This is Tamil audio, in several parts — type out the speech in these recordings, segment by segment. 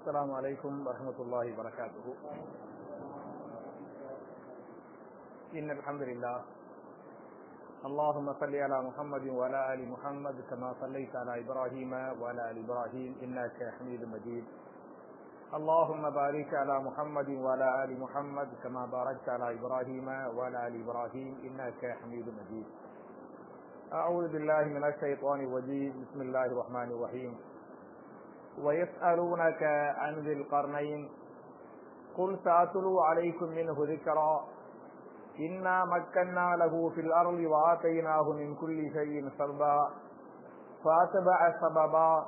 السلام عليكم ورحمة الله وبركاته. إن الحمد لله اللهم صل على محمد وعلى آل محمد كما صليت على إبراهيم وعلى آل إبراهيم إنك حميد مجيد. اللهم بارك على محمد وعلى آل محمد كما باركت على إبراهيم وعلى آل إبراهيم إنك حميد مجيد. أعوذ بالله من الشيطان الرجيم. بسم الله الرحمن الرحيم. ويسألونك عن ذي القرنين قل سأتلو عليكم منه ذكرا إنا مكنا له في الأرض وآتيناه من كل شيء سببا فأتبع سببا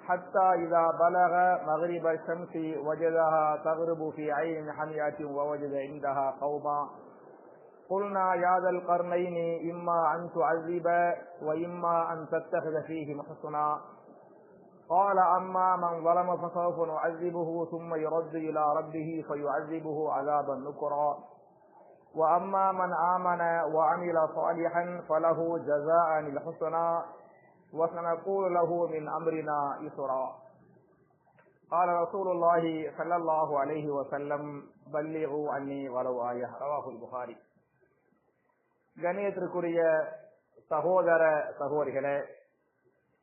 حتى إذا بلغ مغرب الشمس وجدها تغرب في عين حمية ووجد عندها قوما قلنا يا ذا القرنين إما أن تعذب وإما أن تتخذ فيهم حسنا قال أما من ظلم فسوف نعذبه ثم يرد إلى ربه فيعذبه عذابا نكرا وأما من آمن وعمل صالحا فله جزاء الحسنى وسنقول له من أمرنا يسرا قال رسول الله صلى الله عليه وسلم بلغوا عني ولو آية. رواه البخاري. கண்ணியத்திற்குரிய சகோதர சகோதரிகளே,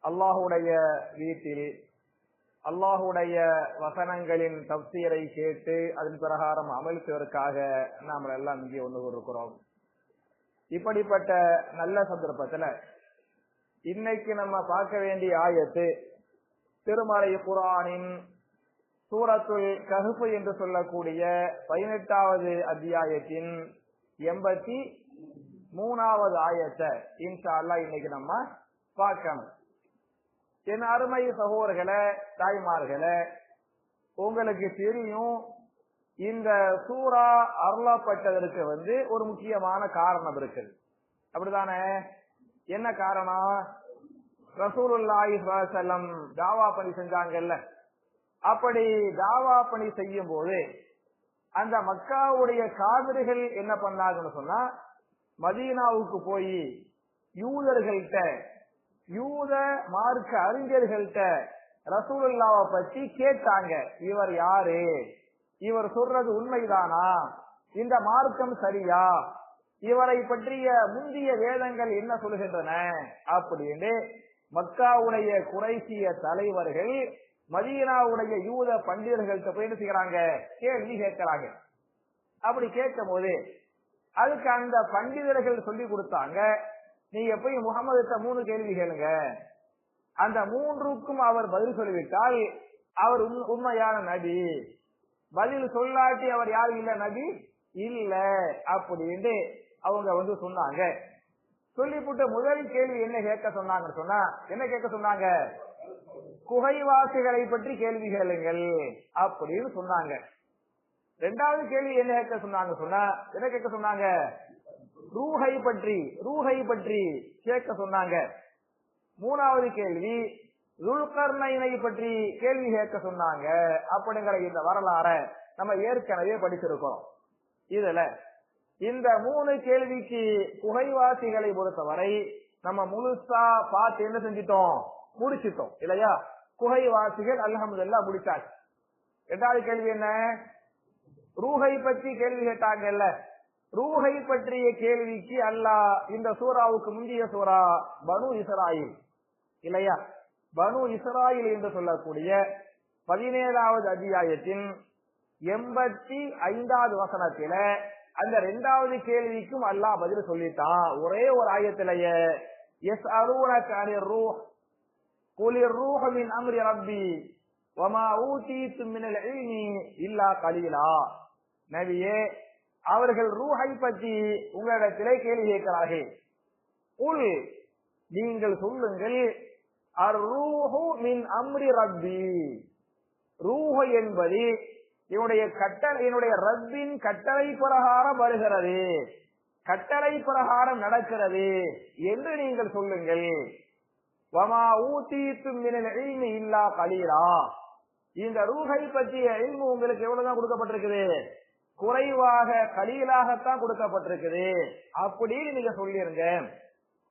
அல்லாஹுடைய வீட்டில் அல்லாஹுடைய வசனங்களின் தப்சீரை கேட்டு அதன் பிரகாரம் அமல் செய்வதற்காக நாம் எல்லாம் இங்கே ஒன்று கொண்டிருக்கிறோம். இப்படிப்பட்ட நல்ல சந்தர்ப்பத்தில் இன்னைக்கு நம்ம பார்க்க வேண்டிய ஆயத்து திருமறை குர்ஆனின் சூரத்துல் கஹ்ஃப் என்று சொல்லக்கூடிய 18வது அத்தியாயத்தின் 83வது ஆயத்தை இன்ஷா அல்லாஹ் இன்னைக்கு நம்ம பார்க்கணும். என் அருமை சகோதரர்களே, தாய்மார்களே, உங்களுக்கு தெரியும் இந்த சூரா அருளப்பட்டதற்கு ஒரு முக்கியமான காரணம் இருக்குது. அப்படித்தானே? என்ன காரணம்? ரசூலுல்லாஹி ஸல்லல்லாஹு அலைஹி வஸல்லம் தாவா பணி செஞ்சாங்கல்ல. அப்படி தாவா பணி செய்யும் போது அந்த மக்காவுடைய காபிர்கள் என்ன பண்ணாங்கன்னு சொன்னா, மதீனாவுக்கு போய் யூதர்கள்ட்ட, யூத மார்க்க அறிஞர்கள்ட்ட ரசூலுல்லாஹ்வை பற்றி கேட்டாங்க. இவர் யாரு? இவர் சொல்றது உண்மைதானா? இந்த மார்க்கம் சரியா? இவரை பற்றிய முந்திய வேதங்கள் என்ன சொல்கின்றன? அப்படின்னு மக்காவுடைய குறைசிய தலைவர்கள் மதீனாவுடைய யூத பண்டிதர்கள்ட்ட போய் என்ன செய்யறாங்க? கேள்வி கேட்கிறாங்க. அப்படி கேட்கும் போது அதுக்கு அந்த பண்டிதர்கள் சொல்லி கொடுத்தாங்க, நீங்க போய் முகமதுட்ட 3 கேள்வி கேளுங்க. அந்த 3க்கும் அவர் பதில் சொல்லிவிட்டால் அவர் உண்மையான நபி. பதில் சொல்லாட்டி அவர் யாரு இல்ல, நபி இல்ல அப்படின்னு அவங்க சொன்னாங்க. சொல்லிவிட்டு முதல் கேள்வி என்ன கேட்க சொன்னாங்கன்னு சொன்னா, என்ன கேட்க சொன்னாங்க? குகைவாசிகளை பற்றி கேள்வி கேளுங்கள் அப்படின்னு சொன்னாங்க. 2வது கேள்வி என்ன கேட்க சொன்னாங்க சொன்னா, என்ன கேட்க சொன்னாங்க? ரூஹை பற்றி கேட்க சொன்னாங்க. 3வது கேள்வி துல்கர்னைனை பற்றி கேள்வி கேட்க சொன்னாங்க. அப்படிங்கிற இந்த வரலாற நம்ம ஏற்கனவே படிச்சிருக்கோம். இதுல இந்த 3 கேள்விக்கு குகைவாசிகளை பொறுத்தவரை நம்ம முழுசா பார்த்து என்ன செஞ்சிட்டோம்? முடிச்சிட்டோம் இல்லையா? குகைவாசிகள் அல்ஹம்துலில்லாஹ் முடிச்சாச்சு. 2வது கேள்வி என்ன? ரூஹை பற்றி கேள்வி கேட்டாங்கல்ல. ரூஹை பற்றிய கேள்விக்கு அல்லாஹ் இந்த சூராவுக்கு முந்தைய சூரா பனு இஸ்ராயில் இல்லையா, பனு இஸ்ராயில் என்று சொல்லக்கூடிய 17வது அத்தியாயத்தின் 85வது வசனத்தில அந்த 2வது கேள்விக்கும் அல்லாஹ் பதில் சொல்லிட்டான். ஒரே ஒரு ஆயத்திலேயே யஸ்அலூனக அனிர் ரூஹ் குலிர் ரூஹு மின் அம்ரி ரப்பி வமா ஊதீதும் மினல் இல்மி இல்லா கலீலா. நபியே, அவர்கள் ரூஹை பற்றி உங்களிடத்திலே கேள்வி கேட்கிறார்கள். குல், நீங்கள் சொல்லுங்கள், அர்-ரூஹு மின் அம்ரி ரப்பி, ரூஹ் என்பது என்னுடைய ரப்பின் கட்டளை பிரகாரம் வருகிறது, கட்டளை பிரகாரம் நடக்கிறது என்று நீங்கள் சொல்லுங்கள். வமா ஊதீதும் மினல் இல்மி இல்லா கலீலா, இந்த ரூஹை பற்றிய இல்மு உங்களுக்கு எவ்வளவுதான் கொடுக்கப்பட்டிருக்குது? குறைவாக, கலீலாகத்தான் கொடுக்கப்பட்டிருக்குது அப்படின்னு நீங்க சொல்லிருங்க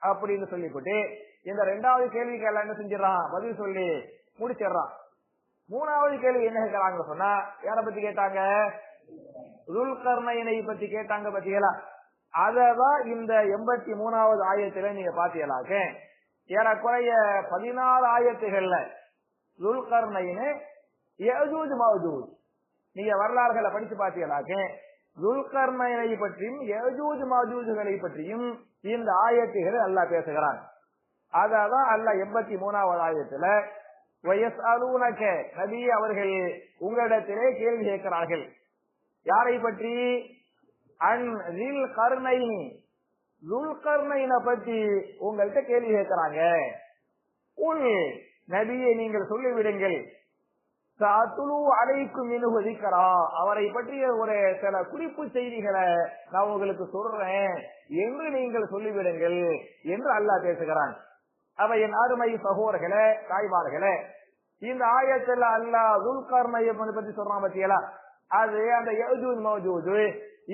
அப்படின்னு சொல்லிவிட்டு இந்த 2வது கேள்விக்கு எல்லாம் என்ன செஞ்சிடறான்? பதில் சொல்லி முடிச்சிடறான். மூணாவது கேள்வி என்ன கேட்கறாங்க சொன்னா, யார பத்தி கேட்டாங்க? துல்கர்னைனை பத்தி கேட்டாங்க பத்தியலா. அததான் இந்த 83வது ஆயத்துல நீங்க பாத்தீங்களாக்க, ஏறக்குறைய 14 ஆயத்துகள்ல துல்கர்னைனு யஜூஜ் மஜூஜ் நீங்க வரலாறுகளை படிச்சு பாத்தீங்களாக்க, துல்கர்னைனை பற்றியும் யஜூஜ் மஜூஜ்களை பற்றியும் இந்த ஆயத்துகள் அல்லாஹ் பேசுகிறான். அதான் அல்லாஹ் 83வது ஆயத்துல வயஸ்அலூனக நபி அவர்கள் உங்களிடத்திலே கேள்வி கேட்கிறார்கள். யாரை பற்றி? அன் ஸில் கர்னைனி, துல்கர்னைனை பற்றி உங்கள்கிட்ட கேள்வி கேட்கிறாங்க. உல் நபியை நீங்கள் சொல்லிவிடுங்கள், சஅத்லு அலைக்கும் மின்ஹு ஸிக்ரா, அவரை பற்றிய ஒரு சில குறிப்பு செய்திகளை நான் உங்களுக்கு சொல்றேன் என்று நீங்கள் சொல்லிவிடுங்கள் என்று அல்லாஹ் பேசுகிறான். அவ என் அருமை சகோதரர்களே, தாய்மார்களே, இந்த ஆயத்துல அல்லாஹ் துல்கர்னையை பத்தி சொல்றான் பத்தியலா. அது அந்த யஜூஜ் மஜூஜ்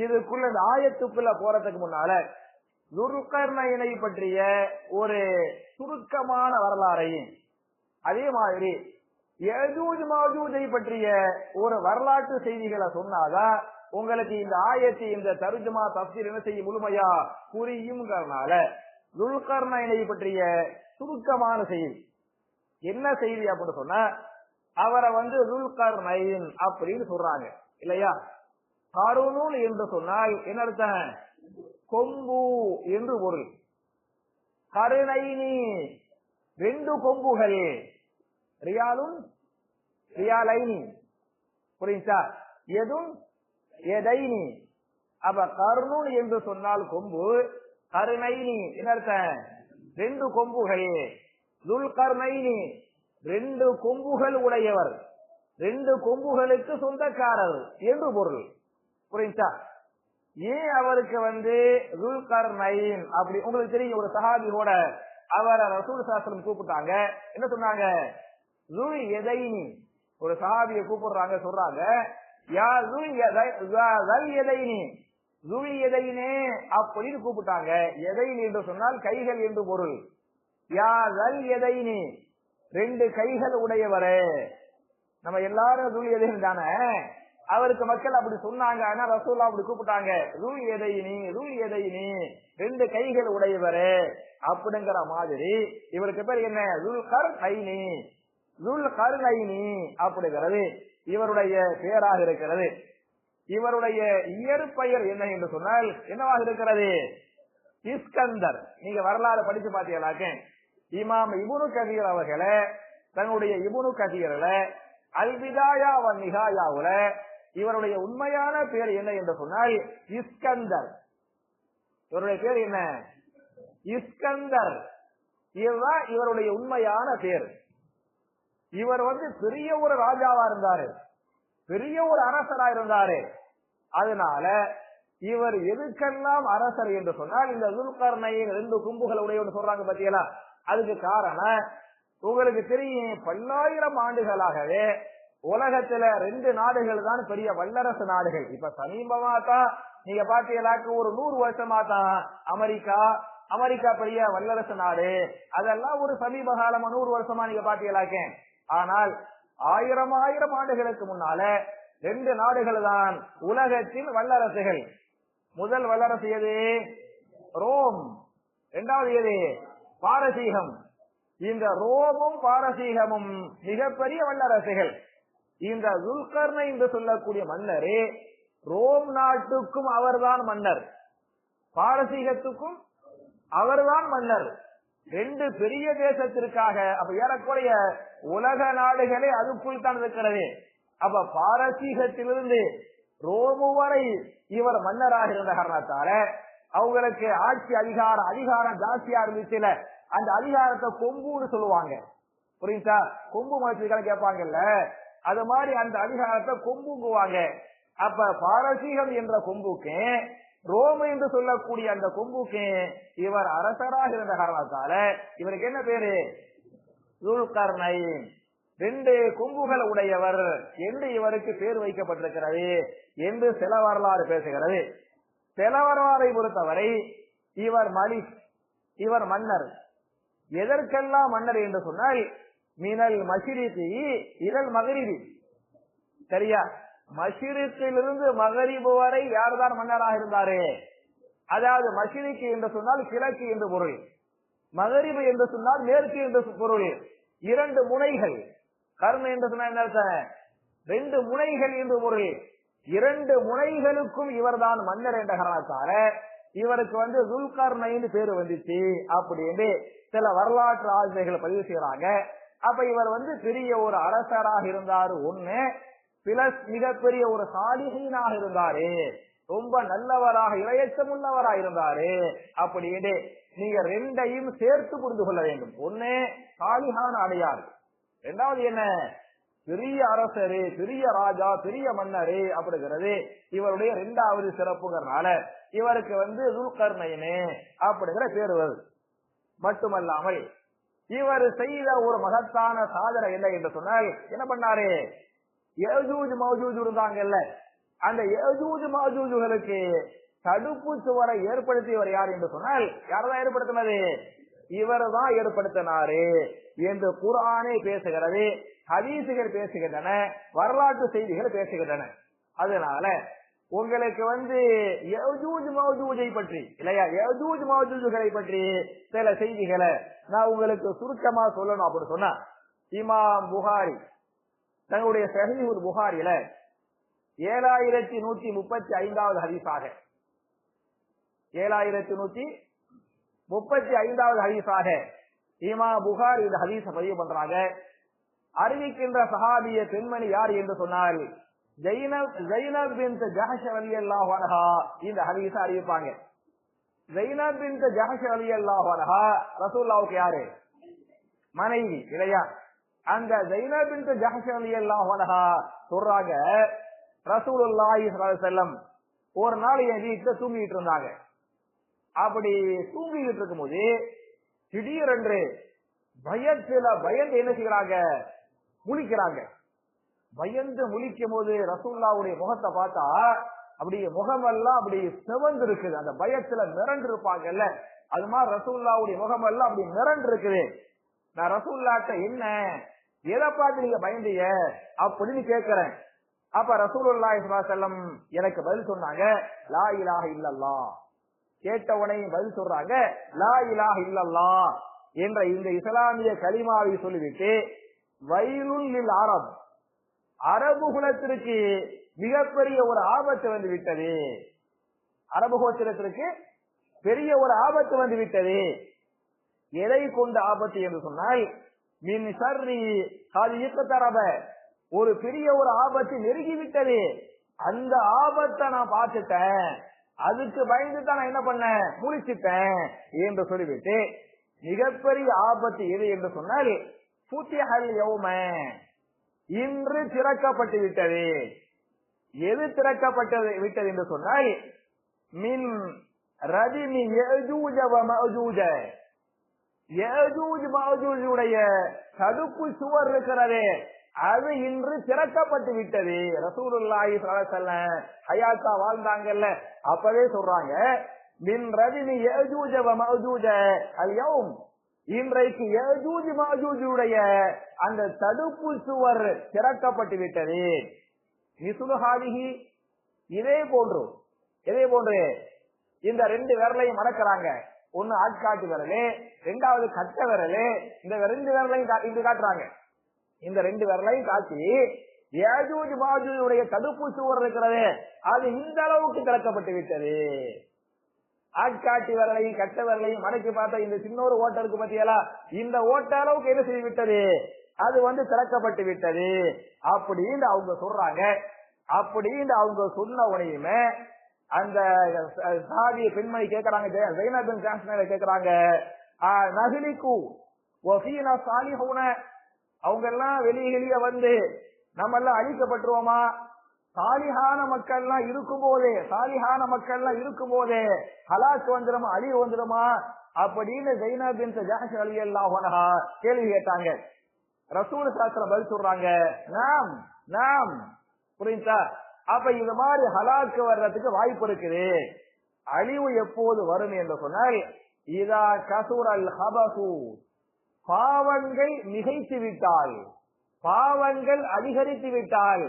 இதுக்குள்ள இந்த ஆயத்துக்குள்ள போறதுக்கு முன்னால துல்கர்னைனை பற்றிய ஒரு சுருக்கமான வரலாறையும், அதே மாதிரி யஜூஜ் மஜூஜை பற்றிய ஒரு வரலாற்று செய்திகளை சொன்னாதான் உங்களுக்கு இந்த ஆயத்தை இந்த தர்ஜுமா தஃசீர் என்ன செய்ய முழுமையா புரியும்ங்கறனால துல்கர்னைனை பற்றிய சுருக்கமான செய்தி. என்ன செய்தி அப்படின்னு சொன்னா, அவரை துல்கர்னைன் அப்படின்னு சொல்றாங்க இல்லையா. கருணூல் என்று சொன்னால் என்ன அர்த்தம்? கொம்பு என்று பொருள். கருணைனி ரெண்டு கொம்புகள், ரியாலுன் ரியாலைனி, புரியுதா? எதும் எதைனி. அப்ப கருணூல் என்று சொன்னால் கொம்பு, கருணைனி என்ன அர்த்தம்? ரெண்டு கொம்புகள். துல்கர்னைனி ரெண்டு கொம்புகள் உடையவர், ரெண்டு கொம்புகளுக்கு சொந்தக்காரர் என்று பொருள், புரியுதா? ஏன் அவருக்கு துல்கர்னைன் அப்படி உங்களுக்கு தெரியும். ஒரு சஹாபி கூட அவரை ரசூல் ஸல்லல்லாஹு அலைஹி வஸல்லம் கூப்பிட்டாங்க. என்ன சொன்னாங்க? ஸுல் யதைனி. ஒரு சஹாபியை கூப்பிடுறாங்க, சொல்றாங்க யா ஸுல் யதைனி, ஸுல் யதைனே அப்படின்னு கூப்பிட்டாங்க. யதைனி என்று சொன்னால் கைகள் என்று பொருள். யா ஸல் யதைனி ரெண்டு கைகள் உடையவரே. நம்ம எல்லாரும் ஸுல் யதைனி தானே, அவருக்கு மக்கள் அப்படி சொன்னாங்க. ஆனா ரசூலுல்லாஹ் அப்படி கூப்பிட்டாங்க, ஸுல் யதைனி ஸுல் யதைனி ரெண்டு கைகள் உடையவரே அப்படிங்கிற மாதிரி. இவருக்கு பேர் என்ன? துல்கர்னைனி. துல்கர்னைனி அப்படிங்கிறது இவருடைய பெயராக இருக்கிறது. இவருடைய இயற்பெயர் என்ன என்று சொன்னால் என்னவாக இருக்கிறது? இஸ்கந்தர். நீங்க வரலாறு படிச்சு பாத்தீங்களாக்க, இமாம் இப்னு கதீர் அவர்களே தன்னுடைய இப்னு கதீர்ல அல் பிதாயா வ நிஹாயாவுல இவருடைய உண்மையான பேர் என்ன என்று சொன்னால் இஸ்கந்தர். இவருடைய பேர் என்ன? இஸ்கந்தர். இதுதான் இவருடைய உண்மையான பேர். இவர் பெரிய ஒரு ராஜாவா இருந்தாரு, பெரிய ஒரு அரசரா இருந்தாரு. அதனால இவர் எதுக்கெல்லாம் அரசர் என்று சொன்னால், இந்த துல்கர்னைன் ரெண்டு கொம்புகள் உடையவன்னு சொல்றாங்க பாத்தீங்களா, அதுக்கு காரணம் உங்களுக்கு தெரியும். பல்லாயிரம் ஆண்டுகளாகவே உலகத்துல ரெண்டு நாடுகள் தான் பெரிய வல்லரசு நாடுகள். இப்ப சமீபமா தான் நீங்க பாத்தீங்களாக்க ஒரு 100 வருஷமா தான் அமெரிக்கா பெரிய வல்லரசு நாடு. அதெல்லாம் ஒரு சமீப காலமா 100 வருஷமா நீங்க பாத்தீங்களாக்க. ஆனால் ஆயிரம் ஆண்டுகளுக்கு முன்னால ரெண்டு நாடுகள் தான் உலகத்தின் வல்லரசுகள். முதல் வல்லரசு எது? ரோம். இரண்டாவது எது? பாரசீகம். இந்த ரோமும் பாரசீகமும் மிகப்பெரிய வல்லரசுகள். இந்த துல்கர்னை என்று சொல்லக்கூடிய மன்னரே ரோம் நாட்டுக்கும் அவர்தான் மன்னர், பாரசீகத்துக்கும் அவர்தான் மன்னர். ரெண்டு பெரிய தேசத்திற்காக அப்ப ஏறக்குறைய உலக நாடுகளே அதுக்குள் தான் இருக்கிறது. அப்ப பாரசீகத்திலிருந்து ரோமு வரை இவர் மன்னராக இருந்த காரணத்தால அவங்களுக்கு ஆட்சி அதிகாரம் ஜாஸ்தியா இருந்துச்சுல, அந்த அதிகாரத்தை கொம்புன்னு சொல்லுவாங்க. புரியுதா? கொம்பு மனுஷன் கேட்பாங்கல்ல, அது மாதிரி அந்த அதிகாரத்தை கொம்புங்குவாங்க. அப்ப பாரசீகம் என்ற கொம்புக்கு, ரோம் என்று சொல்லக்கூடிய அந்த கொம்புக்கு இவர் அரசராக இருந்த காரணத்தால இவருக்கு என்ன பேரு? துல்கர்னைன், ரெண்டு கொம்புகள் உடையவர் என்று இவருக்கு பேர் வைக்கப்பட்டிருக்கிறது என்று சில வரலாறு பேசுகிறது. சில வரலாறை பொறுத்தவரை இவர் மலிக், இவர் மன்னர். எதற்கெல்லாம் மன்னர் என்று சொன்னால், மினல் மஷ்ரிகி இலல் மக்ரிபி. சரியா? மஷ்ரிக்கிலிருந்து மக்ரிபு வரை யார்தான் மன்னராக இருந்தாரு? அதாவது மஷ்ரிக் என்று சொன்னால் கிழக்கு என்று பொருள், மக்ரிபு என்று சொன்னால் மேற்கு என்று பொருள். இரண்டு முனைகள். கர்ண என்று சொன்னால் என்ன அர்த்தம்? ரெண்டு முனைகள் என்று பொருள். இரண்டு முனைகளுக்கும் இவர்தான் மன்னர் என்ற காரணத்தால இவருக்கு துல்கர்னைன்னு பேரு வந்துச்சு அப்படின்னு சில வரலாற்று ஆசிரியர்கள் பதிவு செய்யறாங்க. அப்ப இவர் பெரிய ஒரு அரசராக இருந்தாரு ஒண்ணு, பிளஸ் மிகப்பெரிய ஒரு சாலிஹீனாக இருந்தாரு, ரொம்ப நல்லவராக இரையச்சமுள்ளவராக இருந்தாரு அப்படின்னு நீங்க ரெண்டையும் சேர்த்து புரிந்து கொள்ள வேண்டும். ஒண்ணு சாலிஹான அடையாறு, ரெண்டாவது என்ன பெரிய அரசரு, பெரிய ராஜா, பெரிய மன்னரு அப்படிங்கிறது இவருடைய இரண்டாவது சிறப்புங்கிறனால இவருக்கு துல்கர்னைனு அப்படிங்கிற பேரு வருது. மட்டுமல்லாமல் இவர் செய்த ஒரு மகத்தான சாதனை என்ன என்று சொன்னால் என்ன பண்ணாரு? யஜூஜ் மௌஜூஜ் இருந்தாங்கல்ல, அந்த யஜூஜ் மௌஜூஜுகளுக்கு தடுப்பு சுவரை ஏற்படுத்தியவர் யார் என்று சொன்னால் யாரதான் ஏற்படுத்தினது? இவர் தான் ஏற்படுத்தினாரு என்று குர்ஆனே பேசுகிறது, ஹதீசுகள் பேசுகின்றன, வரலாற்று செய்திகள் பேசுகின்றன. அதனால உங்களுக்கு யஜூஜ் மௌஜூஜை பற்றி இல்லையா, யஜூஜ் மௌஜூஜுகளை பற்றி சில செய்திகளை நான் உங்களுக்கு சுருக்கமா சொல்லணும் அப்படின்னு சொன்னா, இமாம் புகாரி தங்களுடைய ஸஹீஹுல் புகாரியில 7135வது ஹதீஸாக 7135வது ஹதீஸாக இமாம் புகாரி இந்த ஹதீஸ பதிவு பண்றாங்க. அறிவிக்கின்ற சஹாபிய பெண்மணி யார் என்று சொன்னால் ஜைனப் பின்த் ஜஹஷ் ரலியல்லாஹு அன்ஹா இந்த ஹதீஸ அறிவிப்பாங்க. ஜைனப் பின்த் ஜஹஷ் ரலியல்லாஹு அன்ஹா ரசூலுல்லாஹ்வுக்கு யாரு? மனைவி இல்லையா? அந்த ஜைனப் பின்த் ஜஹஷ் ரலியல்லாஹு அன்ஹா சொல்றாங்க, ரசூலுல்லாஹி ஸல்லல்லாஹு அலைஹி வஸல்லம் ஒரு நாள் என் வீட்டுல தூங்கிட்டு இருந்தாங்க. அப்படி தூங்கிட்டு இருக்கும்போது திடீரென்று பயந்து என்ன செய்யறாங்க? முழிக்கிறாங்க. பயந்து முழிக்கும் போது ரசூலுல்லாஹ்வுடைய முகத்தை பார்த்தா அப்படியே முகமெல்லாம் அப்படி செவந்து இருக்குது. அந்த பயத்துல மிரண்டு இருப்பாங்கல்ல, அது மாதிரி ரசூலுல்லாஹ்வுடைய முகமெல்லாம் அப்படி மிரண்டு இருக்குது. நான் ரசூலுல்லாஹ்ட்ட என்ன எதை பார்த்து நீங்க பயந்தீங்க அப்படின்னு கேட்கிறேன். அப்ப ரசூலுல்லாஹி ஸல்லல்லாஹு அலைஹி வஸல்லம் எனக்கு பதில் சொன்னாங்க, லா இலாஹ இல்லல்லாஹ். கேட்டவனை பதில் சொல்றாங்க, லா இலாஹ இல்லல்லாஹ் என்ற இந்த இஸ்லாமிய கலிமாவை சொல்லிவிட்டு வயலுல் லில் அரப், அரபு குலத்திற்கு மிகப்பெரிய ஒரு ஆபத்து வந்து விட்டது, அரபு கோத்திரத்திற்கு பெரிய ஒரு ஆபத்து வந்து விட்டது. எதை கொண்ட ஆபத்து என்று சொன்னால் மின் ஷர்ரி அது இக்தரப, ஒரு பெரிய ஒரு ஆபத்து நெருங்கிவிட்டது, அந்த ஆபத்தை நான் பார்த்துட்டேன், அதுக்கு பயந்து தான் நான் என்ன பண்ணேன்? முழிச்சிட்டேன் என்று சொல்லிவிட்டு மிகப்பெரிய ஆபத்து எது என்று சொன்னால் ஃபுத்திஹல் யௌம, இன்று திறக்கப்பட்டு விட்டது. எது திறக்கப்பட்டது விட்டது என்று சொன்னால் மின் ரஜினி யஜூஜ வ மஅஜூஜ, யஜூஜ் மஅஜூஜுடைய தடுப்பு சுவர் இருக்கிறதே அது இன்று திறக்கப்பட்டு விட்டது. ரசூலுல்லாஹி ஸல்லல்லாஹு அலைஹி வஸல்லம் ஹயாத்தா வாழ்ந்தாங்கல்ல, அப்பவே சொல்றாங்க மின் ரஜினி யஜூஜ வ மஅஜூஜ அல் யௌம், இன்றைக்கு யஜூஜ் மஅஜூஜுடைய அந்த தடுப்பு சுவர் திறக்கப்பட்டு விட்டது. மிஸ்லுஹாதிஹி, இதே போன்று இந்த ரெண்டு விரலையும் மடக்கிறாங்க. ஒன்னு ஆட்காட்டு விரலு, ரெண்டாவது கட்ட விரலு. இந்த ரெண்டு விரலையும் இப்படி காட்டுறாங்க. இந்த ரெண்டு விரலையும் காட்டி யஜூஜ் மஅஜூஜுடைய தடுப்பு சுவர் இருக்கிறது அது இந்த அளவுக்கு திறக்கப்பட்டு விட்டது. ஆட்காட்டி விரலையும் கட்ட விரலையும் மடக்கி பார்த்தா இந்த சின்ன ஒரு ஓட்டை இருக்கு பத்தியலா, இந்த ஓட்ட அளவுக்கு என்ன செய்து விட்டது? அது திறக்கப்பட்டு விட்டது அப்படின்னு அவங்க சொல்றாங்க. அப்படின்னு அவங்க சொன்ன உடனேயுமே அந்த சாதிய பெண்மணி கேட்கறாங்க, ஜைனப் பின் ஜஹஷ் கேட்கறாங்க, நஹ்லிகு வஃபீனா சாலிஹூன, அவங்க எல்லாம் வெளியே நம்ம எல்லாம் அழிக்கப்பட்டுருவோமா? சாலிஹான மக்கள் எல்லாம் இருக்கும் போதே ஹலாக் வந்துருமா, அழிவு வந்துருமா அப்படின்னு ஜைனப் பின் ஜஹஷ் ரலியல்லாஹு அன்ஹா கேள்வி கேட்டாங்க. ரசூல் ஸல்லல்லாஹு அலைஹி வஸல்லம் பதில் சொல்றாங்க, நாம் நாம். புரியுதா? அப்ப இந்த மாதிரி ஹலாக்கு வர்றதுக்கு வாய்ப்பு இருக்குது. அழிவு எப்போது வரும் என்று சொன்னால் இதா கசுரல் ஹபசு, பாவங்கள் மிகைத்து விட்டால், பாவங்கள் அதிகரித்து விட்டால்,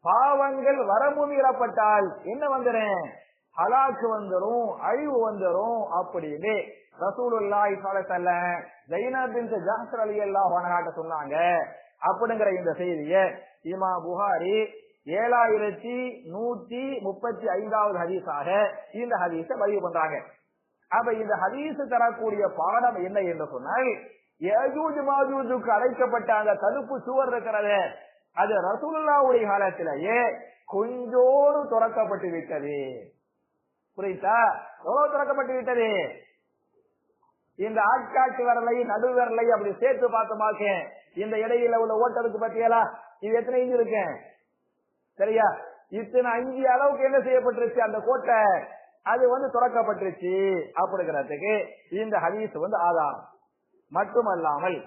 பாவங்கள் வரம்பு மீறப்பட்டால் என்ன வந்துடும்? ஹலாக்கு வந்துரும், அழிவு வந்துரும் அப்படின்னு ரசூலுல்லாஹி ஸல்லல்லாஹு அலைஹி வஸல்லம் ஸைனப் பின்த் ஜஹ்ஷ் ரலியல்லாஹு அன்ஹா சொன்னாங்க. அப்படிங்கிற இந்த செய்தியை இமாம் புகாரி 7135வது ஹதீஸாக இந்த ஹதீஸை பதிவு பண்றாங்க. அப்ப இந்த ஹதீஸ் தரக்கூடிய பாடம் என்ன என்று சொன்னால், யஜூஜ் மாஜூஜுக்கு அழைக்கப்பட்ட அந்த தடுப்பு சுவர் இருக்கிறது, அது ரசூலுல்லாஹ்வுடைய காலத்திலேயே கொஞ்சோடு திறக்கப்பட்டு விட்டது. புரியுதா? எவ்வளவு திறக்கப்பட்டு விட்டது? இந்த ஆட்காட்டு வரலை, நடுவரலை அப்படி சேர்த்து பார்த்தோமாக்க இந்த இடையில உள்ள ஓட்டத்துக்கு பத்தியலா இது எத்தனை இஞ்சு இருக்கு? சரியா? இத்தனை 5 அளவுக்கு என்ன செய்யப்பட்டிருச்சு? அந்த கோட்டை அது திறக்கப்பட்டிருச்சு அப்படிங்கிறதுக்கு இந்த ஹதீஸ் ஆதாரம். மட்டுமல்லாமல்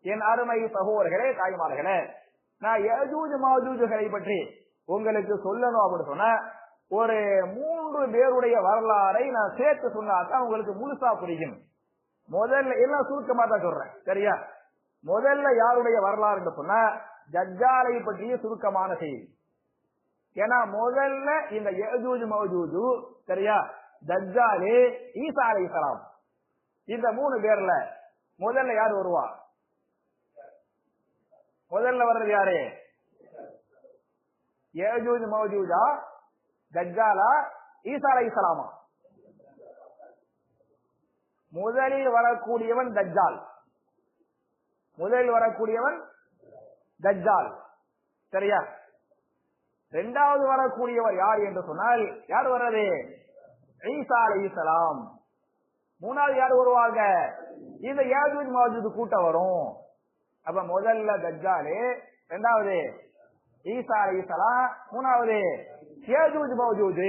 என் அருமை சகோதரர்களே, தாய்மார்களே, நான் யஜூஜ் மாஜூஜுகளை பற்றி உங்களுக்கு சொல்லணும் அப்படின்னு சொன்ன ஒரு 3 பேருடைய வரலாறை நான் சேர்த்து சொன்னாதான் உங்களுக்கு முழுசா புரியும். முதல்ல எல்லாம் சுருக்கமா தான் சொல்றேன். சரியா? முதல்ல யாருடைய வரலாறு என்று சொன்னா தஜ்ஜாலை பற்றிய சுருக்கமான செய்தி. ஏன்னா முதல்ல இந்த யஜூஜ் மௌஜூஜு, சரியா, தஜ்ஜாலு, ஈசா அலைஹிஸ்ஸலாம், இந்த 3 பேர்ல முதல்ல யார் வருவா? முதல்ல வர்றது யாரு? யஜூஜ் மௌஜூஜா, தஜ்ஜாலா, ஈசா அலைஹிஸ்ஸலாமா? முதலில் வரக்கூடியவன் தஜ்ஜால். முதலில் வரக்கூடியவன் தஜ்ஜால். சரியா? இரண்டாவது வரக்கூடியவர் யார் என்று சொன்னால் யார் வர்றது? ஈசா அலைஹிஸ்ஸலாம். மூணாவது யார் வருவாங்க? இந்த யஜூஜ் மௌஜூஜ் கூட்டம் வரும். அப்ப முதல்ல தஜ்ஜாலு, இரண்டாவது ஈசா அலைஹிஸ்ஸலாம், மூணாவது யஜூஜ் மௌஜூஜ்.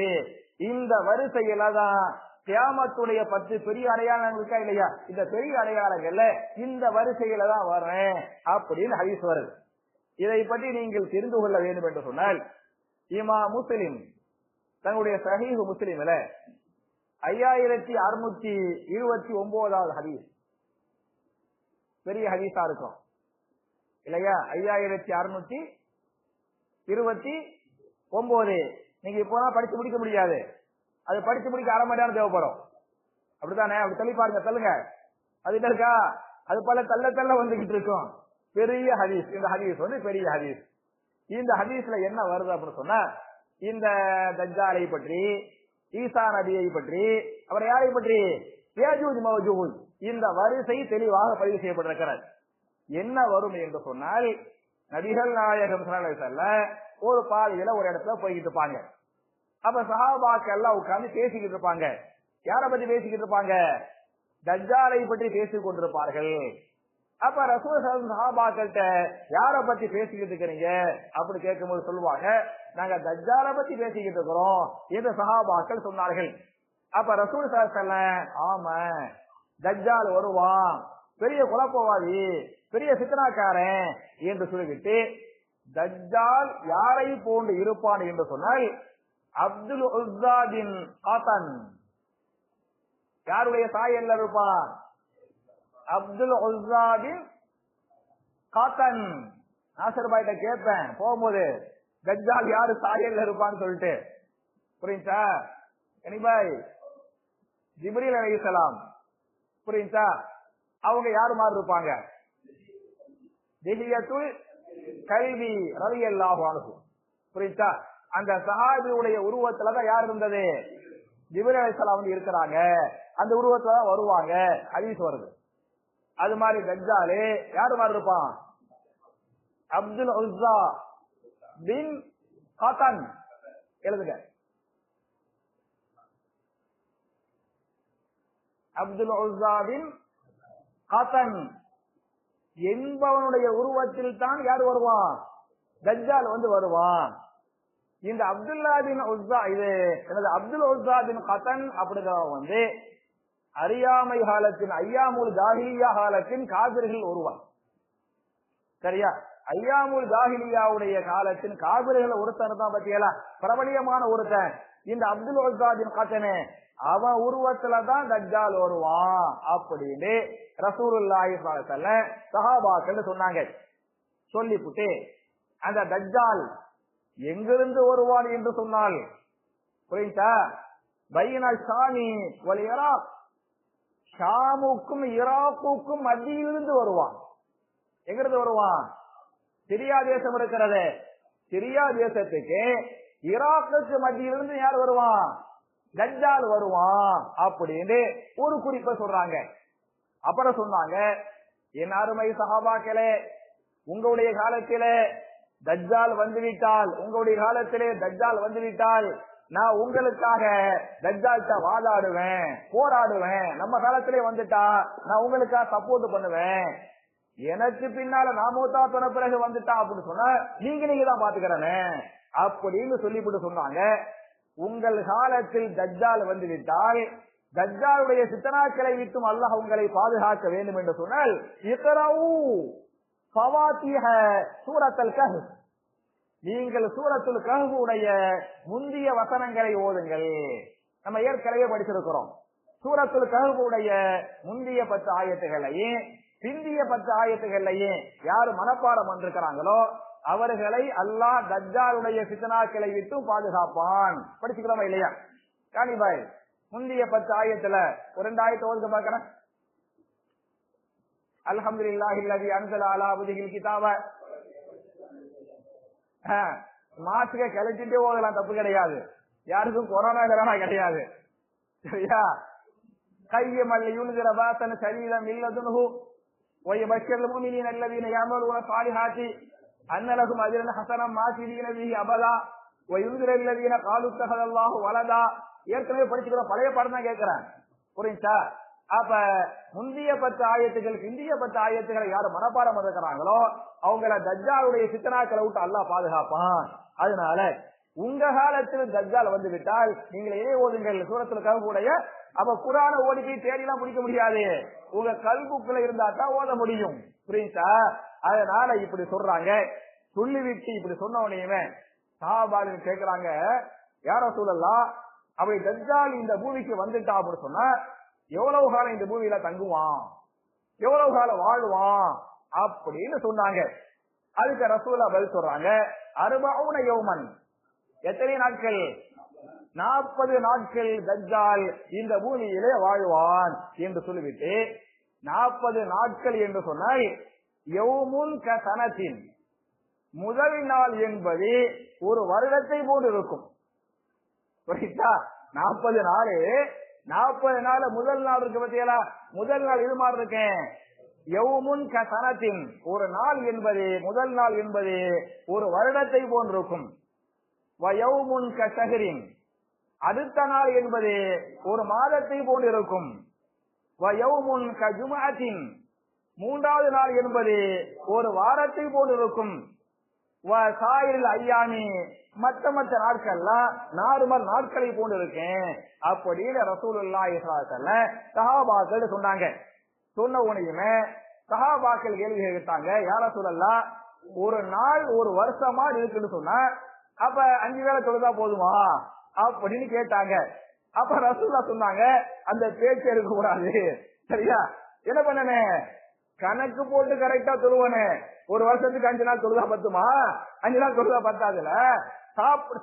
இந்த வரிசையில தான் கியாமத்துடைய 10 பெரிய அடையாளங்கள் இருக்கா இல்லையா? இந்த பெரிய அடையாளங்கள்ல இந்த வரிசையில தான் வர்றேன் அப்படின்னு ஹதீஸ் வருது. இதை பற்றி நீங்கள் தெரிந்து கொள்ள வேண்டும் என்று சொன்னால் இமாம் முஸ்லிம் தங்களுடைய சஹீஹ் முஸ்லிம்ல 5629வது ஹதீஸ், பெரிய ஹதீஸா இருக்கும் இல்லையா? 5629 நீங்க இப்போதான் படிச்சு முடிக்க முடியாது. அது படிச்சு முடிக்க அரை மணி நேரம் தேவைப்படும். அப்படித்தானே? அப்படி தள்ளி பாருங்க, தள்ளுங்க. அது என்ன இருக்கா? அது பல தள்ள தள்ள வந்துகிட்டு இருக்கும். பெரிய ஹதீஸ். இந்த ஹதீஸ் பெரிய ஹதீஸ். இந்த ஹதீஸ்ல என்ன வருது அப்படின்னு சொன்னா, இந்த தஜ்ஜாலை பற்றி, ஈசா நபியை பற்றி, அவர் யாரை பற்றி? யஜூஜ் மௌஜூஜ். இந்த வரிசை தெளிவாக பதிவு செய்யப்பட்டிருக்கிறது. என்ன வரும் என்று சொன்னால், நபிகள் நாயகம் ஸல்லல்லாஹு அலைஹி வஸல்லம் ஒரு பாதையில ஒரு இடத்துல போய்கிட்டு இருப்பாங்க. அப்ப சஹாபாக்கள் எல்லாம் உட்கார்ந்து பேசிக்கிட்டு இருப்பாங்க. யாரை பத்தி பேசிக்கிட்டு இருப்பாங்க? தஜ்ஜாலை பற்றி பேசிக் கொண்டிருப்பார்கள். அப்ப ரசூல் சஹாபாக்கள்கிட்ட யாரை பத்தி பேசிக்கிட்டு இருக்கிறீங்க அப்படி கேட்கும்போது சொல்லுவாங்க, நாங்க தஜ்ஜாலை பத்தி பேசிக்கிட்டு இருக்கிறோம் என்று சஹாபாக்கள் சொன்னார்கள். அப்ப ரசூல் ஸல்லல்லாஹு அலைஹி வஸல்லம், ஆமா தஜ்ஜால் வருவான், பெரிய குழப்பவாதி, பெரிய ஃபித்னாக்காரன் என்று சொல்லிவிட்டு, தஜ்ஜால் யாரை போன்று இருப்பான் என்று சொன்னால் அப்துல் உஸ்ஸா பின் காத்தன். யாருடைய சாயல்ல இருப்பான்? அப்துல் உஸ்ஸா பின் காத்தன். நாசர் பாய்ட்ட கேட்பேன் போகும்போது, தஜ்ஜால் யாரு சாயல்ல இருப்பான்னு சொல்லிட்டு. புரியுதா? எனிபாய் ஜிப்ரீல் அலைஹிஸ்ஸலாம், புரியுதா? அவங்க யாரு மாதிரி இருப்பாங்க? திஹியத்துல் கல்வி ரலியல்லாஹு அன்ஹு. புரியுதா? அந்த சஹாபியுடைய உருவத்துலதான் யார் இருந்தது? ஜிப்ரீல் அலைஹிஸ்ஸலாம் இருக்கிறாங்க. அந்த உருவத்துல தான் வருவாங்க. ஹதீஸ் வருது. அது மாதிரி தஜ்ஜால் யாரு மாதிரி இருப்பான்? அப்துல் உஸ்ஸா பின் காத்தன். எழுதுங்க. அப்துல் உஸ்ஸா பின் காத்தன் என்பவனுடைய உருவத்தில் தான் யார் வருவான்? தஜ்ஜால் வருவான். இந்த அப்துல்லா பின் உஸ்ஸா, இது எனது அப்துல் உஸ்ஸா பின் கத்தன் அப்படிங்கிறவன் அறியாமை காலத்தின் ஐயாமுல் ஜாஹிலியா காலத்தின் காபிர்கள் ஒருவன். சரியா? ஐயாமுல் ஜாஹிலியாவுடைய காலத்தின் காபிர்கள் ஒருத்தன் தான் பத்தியலா, பிரபலியமான ஒருத்தன். இந்த அப்துல் உஸ்ஸாபின் கத்தனே அவன் உருவத்துலதான் தஜ்ஜால் வருவான் அப்படின்னு ரசூலுல்லாஹி ஸல்லல்லாஹு அலைஹி வஸல்லம் சஹாபாக்கள் சொன்னாங்க. சொல்லிப்புட்டு அந்த தஜ்ஜால் எங்கிருந்து வருவான் என்று சொன்னால் புரியுதா, பைன ஷாமி வல் இராக், ஷாமுக்கும் ஈராக்குக்கும் மத்தியிலிருந்து வருவான். எங்கிருந்து வருவான்? சிரியா தேசம் இருக்கிறது, சிரியா தேசத்துக்கு ஈராக்குக்கு மத்தியிலிருந்து யார் வருவான்? தஜ்ஜால் வருவான் அப்படின்னு ஒரு குறிப்பை சொல்றாங்க. அப்புறம் சொன்னாங்க, என் அருமை சஹாபாக்களே, உங்களுடைய காலத்திலே தஜ்ஜால் வந்துவிட்டால், உங்களுடைய காலத்திலே தஜ்ஜால் வந்துவிட்டால் நான் உங்களுக்காக தஜ்ஜால்கிட்ட வாதாடுவேன், போராடுவேன். நம்ம காலத்திலே வந்துட்டா நான் உங்களுக்காக சப்போர்ட் பண்ணுவேன். எனக்கு பின்னால நான் மூத்தா போன பிறகு வந்துட்டா அப்படின்னு சொன்னா நீங்க தான் பாத்துக்கிறேன்னு அப்படின்னு சொல்லிவிட்டு சொன்னாங்க. உங்கள் காலத்தில் தஜ்ஜால் வந்துவிட்டால் தஜ்ஜாலுடைய சித்தனாக்களை விட்டும் அல்லாஹ் உங்களை பாதுகாக்க வேண்டும் என்று சொன்னால் இக்ரவு ஃபவாத்திஹ சூரத்துல் கஹ்ஃப், நீங்கள் சூரத்துல் கஹ்ஃப் உடைய முந்திய வசனங்களை ஓதுங்கள். நம்ம ஏற்கனவே படிச்சிருக்கிறோம். சூரத்துல் கஹ்ஃப் உடைய முந்திய 10 ஆயத்துகளையும் பிந்திய 10 ஆயத்துகளையும் யாரு மனப்பாடம் பண்ணிருக்கிறாங்களோ அவர்களை அல்லாஹ் தஜ்ஜாலுடைய ஃபித்னாக்களை விட்டு பாதுகாப்பான். படிச்சுக்கிறோமா இல்லையா? காணி பாய், முந்திய 10 ஆயத்துல ஒரு 2 ஆயத்தை ஓதுங்க பார்க்கறேன். அல்ஹம்துலில்லாஹி அல்லதி அன்ஸல அலா அப்திஹில் கிதாப. மாஸ்க கழிச்சிட்டே ஓதலாம், தப்பு கிடையாது. யாருக்கும் கொரோனா கிடையாது, சரியா? கையமல் யுன்ஸிர பாஸன் ஷதீதன் மில்லதுன்ஹு வயபஷ்ஷிருல் முஃமினீன அல்லதீன யஅமலூன ஸாலிஹாத்தி அன்ன லஹும் அஜ்ரன் ஹஸனன் மாஷிதீன பிஹி அபதா வயுன்ஸிர அல்லதீன காலு தஹல்லாஹு வலதா. ஏற்கனவே படிச்சுக்கிறோம், பழைய பாடம் தான் கேட்கிறேன், புரியுதா? அப்ப முந்திய 10 ஆயத்துகள் பிந்திய 10 ஆயத்துகளை யாரு மனப்பாடம் இருக்கிறாங்களோ அவங்கள தஜ்ஜாலுடைய ஃபித்னாக்களை விட்டு அல்லாஹ் பாதுகாப்பான். அதனால உங்க காலத்தில் தஜ்ஜால் வந்து விட்டால் நீங்கள் ஏன் ஓதுங்கள் சூரத்துல் கஹ்ஃப் உடைய. அப்ப குர்ஆனை ஓடி தேடிலாம் முடிக்க முடியாது, உங்க கல்புக்குள்ள இருந்தா தான் ஓத முடியும், புரியுதா? அதனால இப்படி சொல்றாங்க. சொல்லிவிட்டு இப்படி சொன்ன உடனே சஹாபாக்கள் கேக்குறாங்க, யா ரசூலல்லாஹ், அப்படி தஜ்ஜால் இந்த பூமிக்கு வந்துட்டா அப்படின்னு சொன்னா எவ்வளவு காலம் இந்த பூமியில தங்குவான், எவ்வளவு காலம் வாழ்வான் அப்படின்னு சொன்னாங்க. அதுக்கு ரசூலா பதில் சொல்றாங்க, 40 யௌமன், எத்தனை நாட்கள்? 40 நாட்கள் தஜ்ஜால் இந்த பூமியிலே வாழ்வான் என்று சொல்லிவிட்டு 40 நாட்கள் என்று சொன்னால் யௌமுன் கஸனத்தின், முதல் நாள் என்பது ஒரு வருடத்தை போன்று இருக்கும், புரியுதா? 40 நாள், 40 நாள் முதல் நாள் இருக்கு பத்தியலா, முதல் நாள் இது மாதிரி இருக்கேன். யௌமுன் கஸனத்தின், ஒரு நாள் என்பது, முதல் நாள் என்பது ஒரு வருடத்தை போன்றிருக்கும். வயௌமுன் கஷஹரின், அடுத்த நாள் என்பது ஒரு மாதத்தை போன்று இருக்கும். வயௌமுன் கஜுமஅத்தின், மூன்றாவது நாள் என்பது ஒரு வாரத்தை போன்று இருக்கும். வசாயிரில் ஐயாமி, மற்ற நாட்கள்லாம் நார்மல் நாட்களை போன்று இருக்கேன் அப்படின்னு ரசூலுல்லாஹி ஸல்லல்லாஹு அலைஹி வஸல்லம் சஹாபாக்கள் சொன்னாங்க. சொன்ன உடனே சஹாபாக்கள் கேள்வி கேட்டாங்க, யா ரசூலல்லாஹ், ஒரு நாள் ஒரு வருஷமா இருக்குன்னு சொன்னா அப்ப 5 வேளை தொழுதா போதுமா அப்படின்னு கேட்டாங்க. அப்ப ரசூலுல்லாஹ் சொன்னாங்க, அந்த பேச்சு இருக்க கூடாது, சரியா? என்ன பண்ணனே, கணக்கு போட்டு கரெக்டா தொழுவனே. ஒரு வருஷத்துக்கு 5 நாள் தொழுதா பத்துமா? 5 நாள் தொழுதா பத்தாதுல.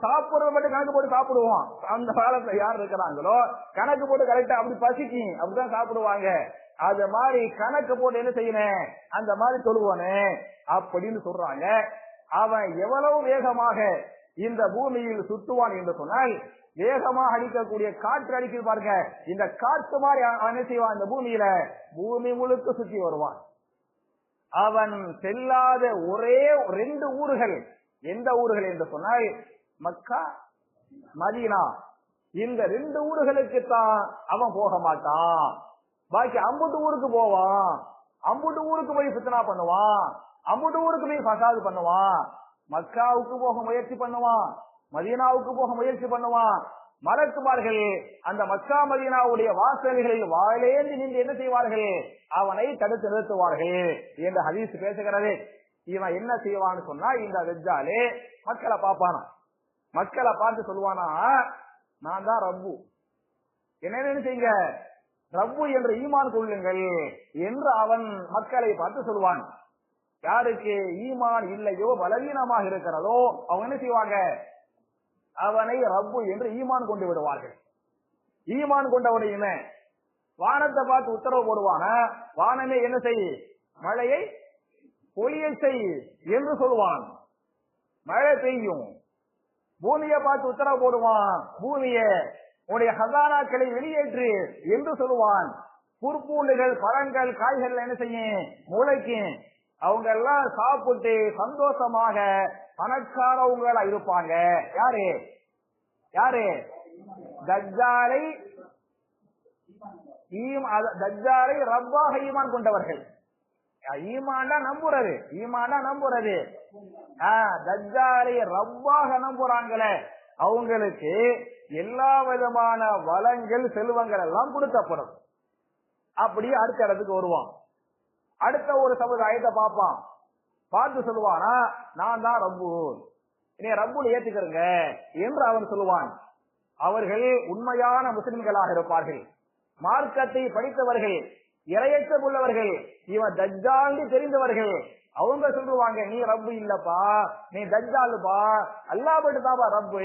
சாப்பிடுறது மட்டும் கணக்கு போட்டு சாப்பிடுவோம். அந்த காலத்துல யார் இருக்கிறாங்களோ கணக்கு போட்டு கரெக்டா அப்படி பசிக்கு அப்படிதான் சாப்பிடுவாங்க. அது மாதிரி கணக்கு போட்டு என்ன செய்யணும், அந்த மாதிரி தொழுவானே அப்படின்னு சொல்றாங்க. அவன் எவ்வளவு வேகமாக இந்த பூமியில் சுத்துவான் என்று சொன்னால், வேகமாக அடிக்கக்கூடிய காற்று அடிக்குது பாருங்க, இந்த காற்று மாதிரி அவன் என்ன செய்வான், இந்த பூமியில பூமி முழுக்க சுற்றி வருவான். அவன் செல்லாத ஒரே 2 ஊர்கள், எந்த ஊர்கள் என்று சொன்னால் மக்கா, மதீனா. இந்த 2 ஊர்களுக்கு தான் அவன் போக மாட்டான். பாக்கி 50 ஊருக்கு போவான். 50 ஊருக்கு போய் ஃபித்னா பண்ணுவான், 50 ஊருக்கு போய் ஃபசாத் பண்ணுவான். மக்காவுக்கு போக முயற்சி பண்ணுவான், மதீனாவுக்கு போக முயற்சி பண்ணுவான். மலக்குமார்கள் அந்த மக்கா மதீனாவுடைய வாசல்களில் வாழேந்தி நின்று என்ன செய்வார்கள், அவனை தடுத்து நிறுத்துவார்கள் என்று ஹதீஸ் பேசுகிறது. இவன் என்ன செய்வான்னு சொன்னா, இந்த தஜ்ஜாலே மக்களை பார்ப்பானா, மக்களை பார்த்து சொல்லுவானா, நான் தான் ரப்பு, என்ன செய்யுங்க, ரப்பு என்று ஈமான் கொள்ளுங்கள் என்று அவன் மக்களை பார்த்து சொல்வான். யாருக்கு ஈமான் இல்லையோ, பலவீனமாக இருக்கிறதோ, அவங்க என்ன செய்வாங்க, அவனை ரப்பு என்று ஈமான் கொண்டு விடுவார்கள். ஈமான் கொண்டவனையுமே வானத்தை பார்த்து உத்தரவு போடுவான, வானமே என்ன செய், மழையை பொழிய செய் என்று சொல்லுவான், மழை பெய்யும். பூமியை பார்த்து உத்தரவு போடுவான், பூமியை உடைய ஹசானாக்களை வெளியேற்று என்று சொல்லுவான். புற்பூண்டுகள், பழங்கள், காய்கறிகள் என்ன செய்யும், முளைக்கும். அவங்க எல்லாம் சாப்பிட்டு சந்தோஷமாக பணக்காரவங்களா இருப்பாங்க. யாரு யாரு தஜ்ஜாலை ரப்பாக ஈமான் கொண்டவர்கள். ஈமான்டா நம்புறது, ஈமான்டா நம்புறது. தஜ்ஜாலை ரப்பாக நம்புறாங்களே, அவங்களுக்கு எல்லா விதமான வளங்கள், செல்வங்கள் எல்லாம் கொடுக்கப்படும். அப்படியே அடுத்த இடத்துக்கு வருவான். அடுத்த ஒரு சமுதாயத்தை பார்ப்பான், பார்த்து சொல்லுவானா, நான் தான் ரப்பு, என்னை ரப்புல ஏத்துக்கிறங்க என்று அவன் சொல்லுவான். அவர்கள் உண்மையான முஸ்லிம்களாக இருப்பார்கள், மார்க்கத்தை படித்தவர்கள், இரையச்சம் உள்ளவர்கள், இவன் தஜ்ஜால் தெரிந்தவர்கள். அவங்க சொல்லுவாங்க, நீ ரப்பு இல்லப்பா, நீ தஜ்ஜாலுப்பா, அல்லாஹ் மட்டும் தாப்பா ரப்பு.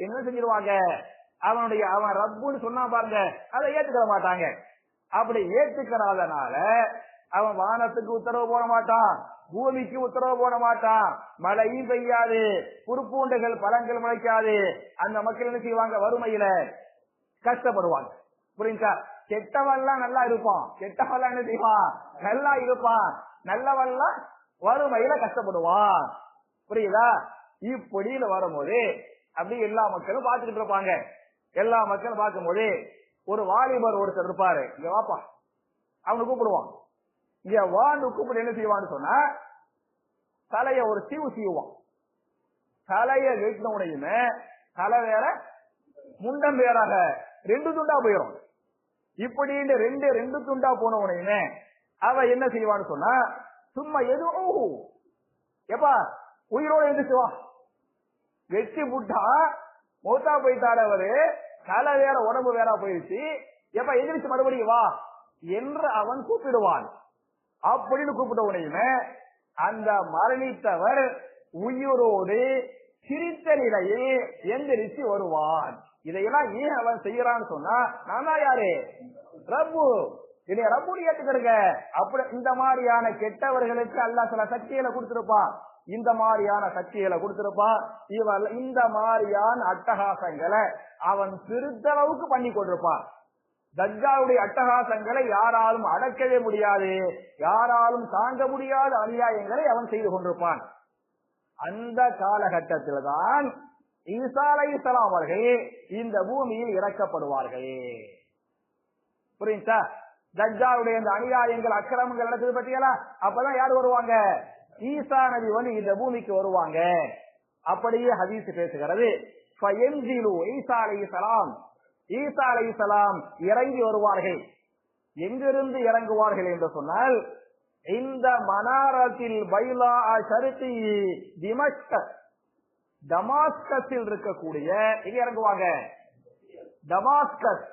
என்ன செஞ்சிருவாங்க, அவன் ரப்புன்னு சொன்னா பாருங்க, அதை ஏத்துக்கிற மாட்டாங்க. அப்படி ஏத்துக்கிறாதனால அவன் வானத்துக்கு உத்தரவு போட மாட்டான், பூமிக்கு உத்தரவு போட மாட்டான், மழையும் பெய்யாது, புற்பூண்டுகள் பழங்கள் முளைக்காது. அந்த மக்கள் என்ன செய்வாங்க, வறுமையில கஷ்டப்படுவாங்க. புரியுதா? கெட்டவெல்லாம் நல்லா இருப்பான், கெட்டவெல்லாம் என்ன செய்வான், நல்லா இருப்பான், நல்லவெல்லாம் வறுமையில கஷ்டப்படுவான். புரியுதா? இப்படின்னு வரும்போது அப்படி எல்லா மக்களும் பார்த்துக்கிட்டு இருப்பாங்க. எல்லா மக்களும் பார்க்கும்போது ஒரு வாலிபர் ஒருத்தர் இருப்பாரு, இங்க வாப்பா, அவனை கூப்பிடுவான். இங்க வான்னு கூப்பிட்டு என்ன செய்வான்னு சொன்னா, தலைய ஒரு சீவுவான். தலைய வெட்டின உடையுமே தலை வேற முண்டம் வேறாக ரெண்டு துண்டா போயிடும். இப்படின்னு ரெண்டு துண்டா போன உடையுமே அவ என்ன செய்வான்னு சொன்னா, சும்மா எதுவும் எப்பா உயிரோட எழுந்துச்சுவா, வெட்டி புட்டா மௌத்தா போயிட்டாரு அவரு, தலை வேற உடம்பு வேற போயிடுச்சு, எப்ப எதிர்த்து மறுபடியும் வா என்று அவன் கூப்பிடுவான். அப்படின்னு கூப்பிட்ட உடனே அந்த மரணித்தவர் உயிரோடு சிரித்த நிலையில் எந்திரிச்சு வருவான். இதையெல்லாம் ஏன் அவன் செய்யறான்னு சொன்னா, நான் தான் யாரு, ரப்பு, இதை ரப்பு ஏத்துக்கிறங்க. அப்படி இந்த மாதிரியான கெட்டவர்களுக்கு அல்லாஹ் சில சக்திகளை கொடுத்திருப்பான், இந்த மாதிரியான சக்திகளை கொடுத்திருப்பான். இவன் இந்த மாதிரியான அட்டகாசங்களை அவன் சிறிதளவுக்கு பண்ணி கொண்டிருப்பான். தஜ்ஜாலுடைய அட்டகாசங்களை யாராலும் அடக்கவே முடியாது, யாராலும் தாங்க முடியாத அநியாயங்களை அவன் செய்து கொண்டிருப்பான். அந்த காலகட்டத்தில் தான் ஈசா அலைஹிஸ்ஸலாம் அவர்கள் இந்த பூமியில் இறக்கப்படுவார்கள். புரியுதா? தஜ்ஜாலுடைய இந்த அநியாயங்கள், அக்கிரமங்கள் நடக்குது பற்றியலா, அப்பதான் யார் வருவாங்க, ஈசா நபி வந்து இந்த பூமிக்கு வருவாங்க. அப்படியே ஹதீஸ் பேசுகிறது, ஈசா அலைஹிஸ்ஸலாம், ஈசா அலைஹிஸ்ஸலாம் இறங்கி வருவார்கள். எங்கிருந்து இறங்குவார்கள் என்று சொன்னால், இந்த மனாரத்தில் பைலா ஷர்கி திமஷ்கஸ், டமாஸ்கஸில் இருக்கக்கூடிய, இங்க இறங்குவாங்க. டமாஸ்கஸ்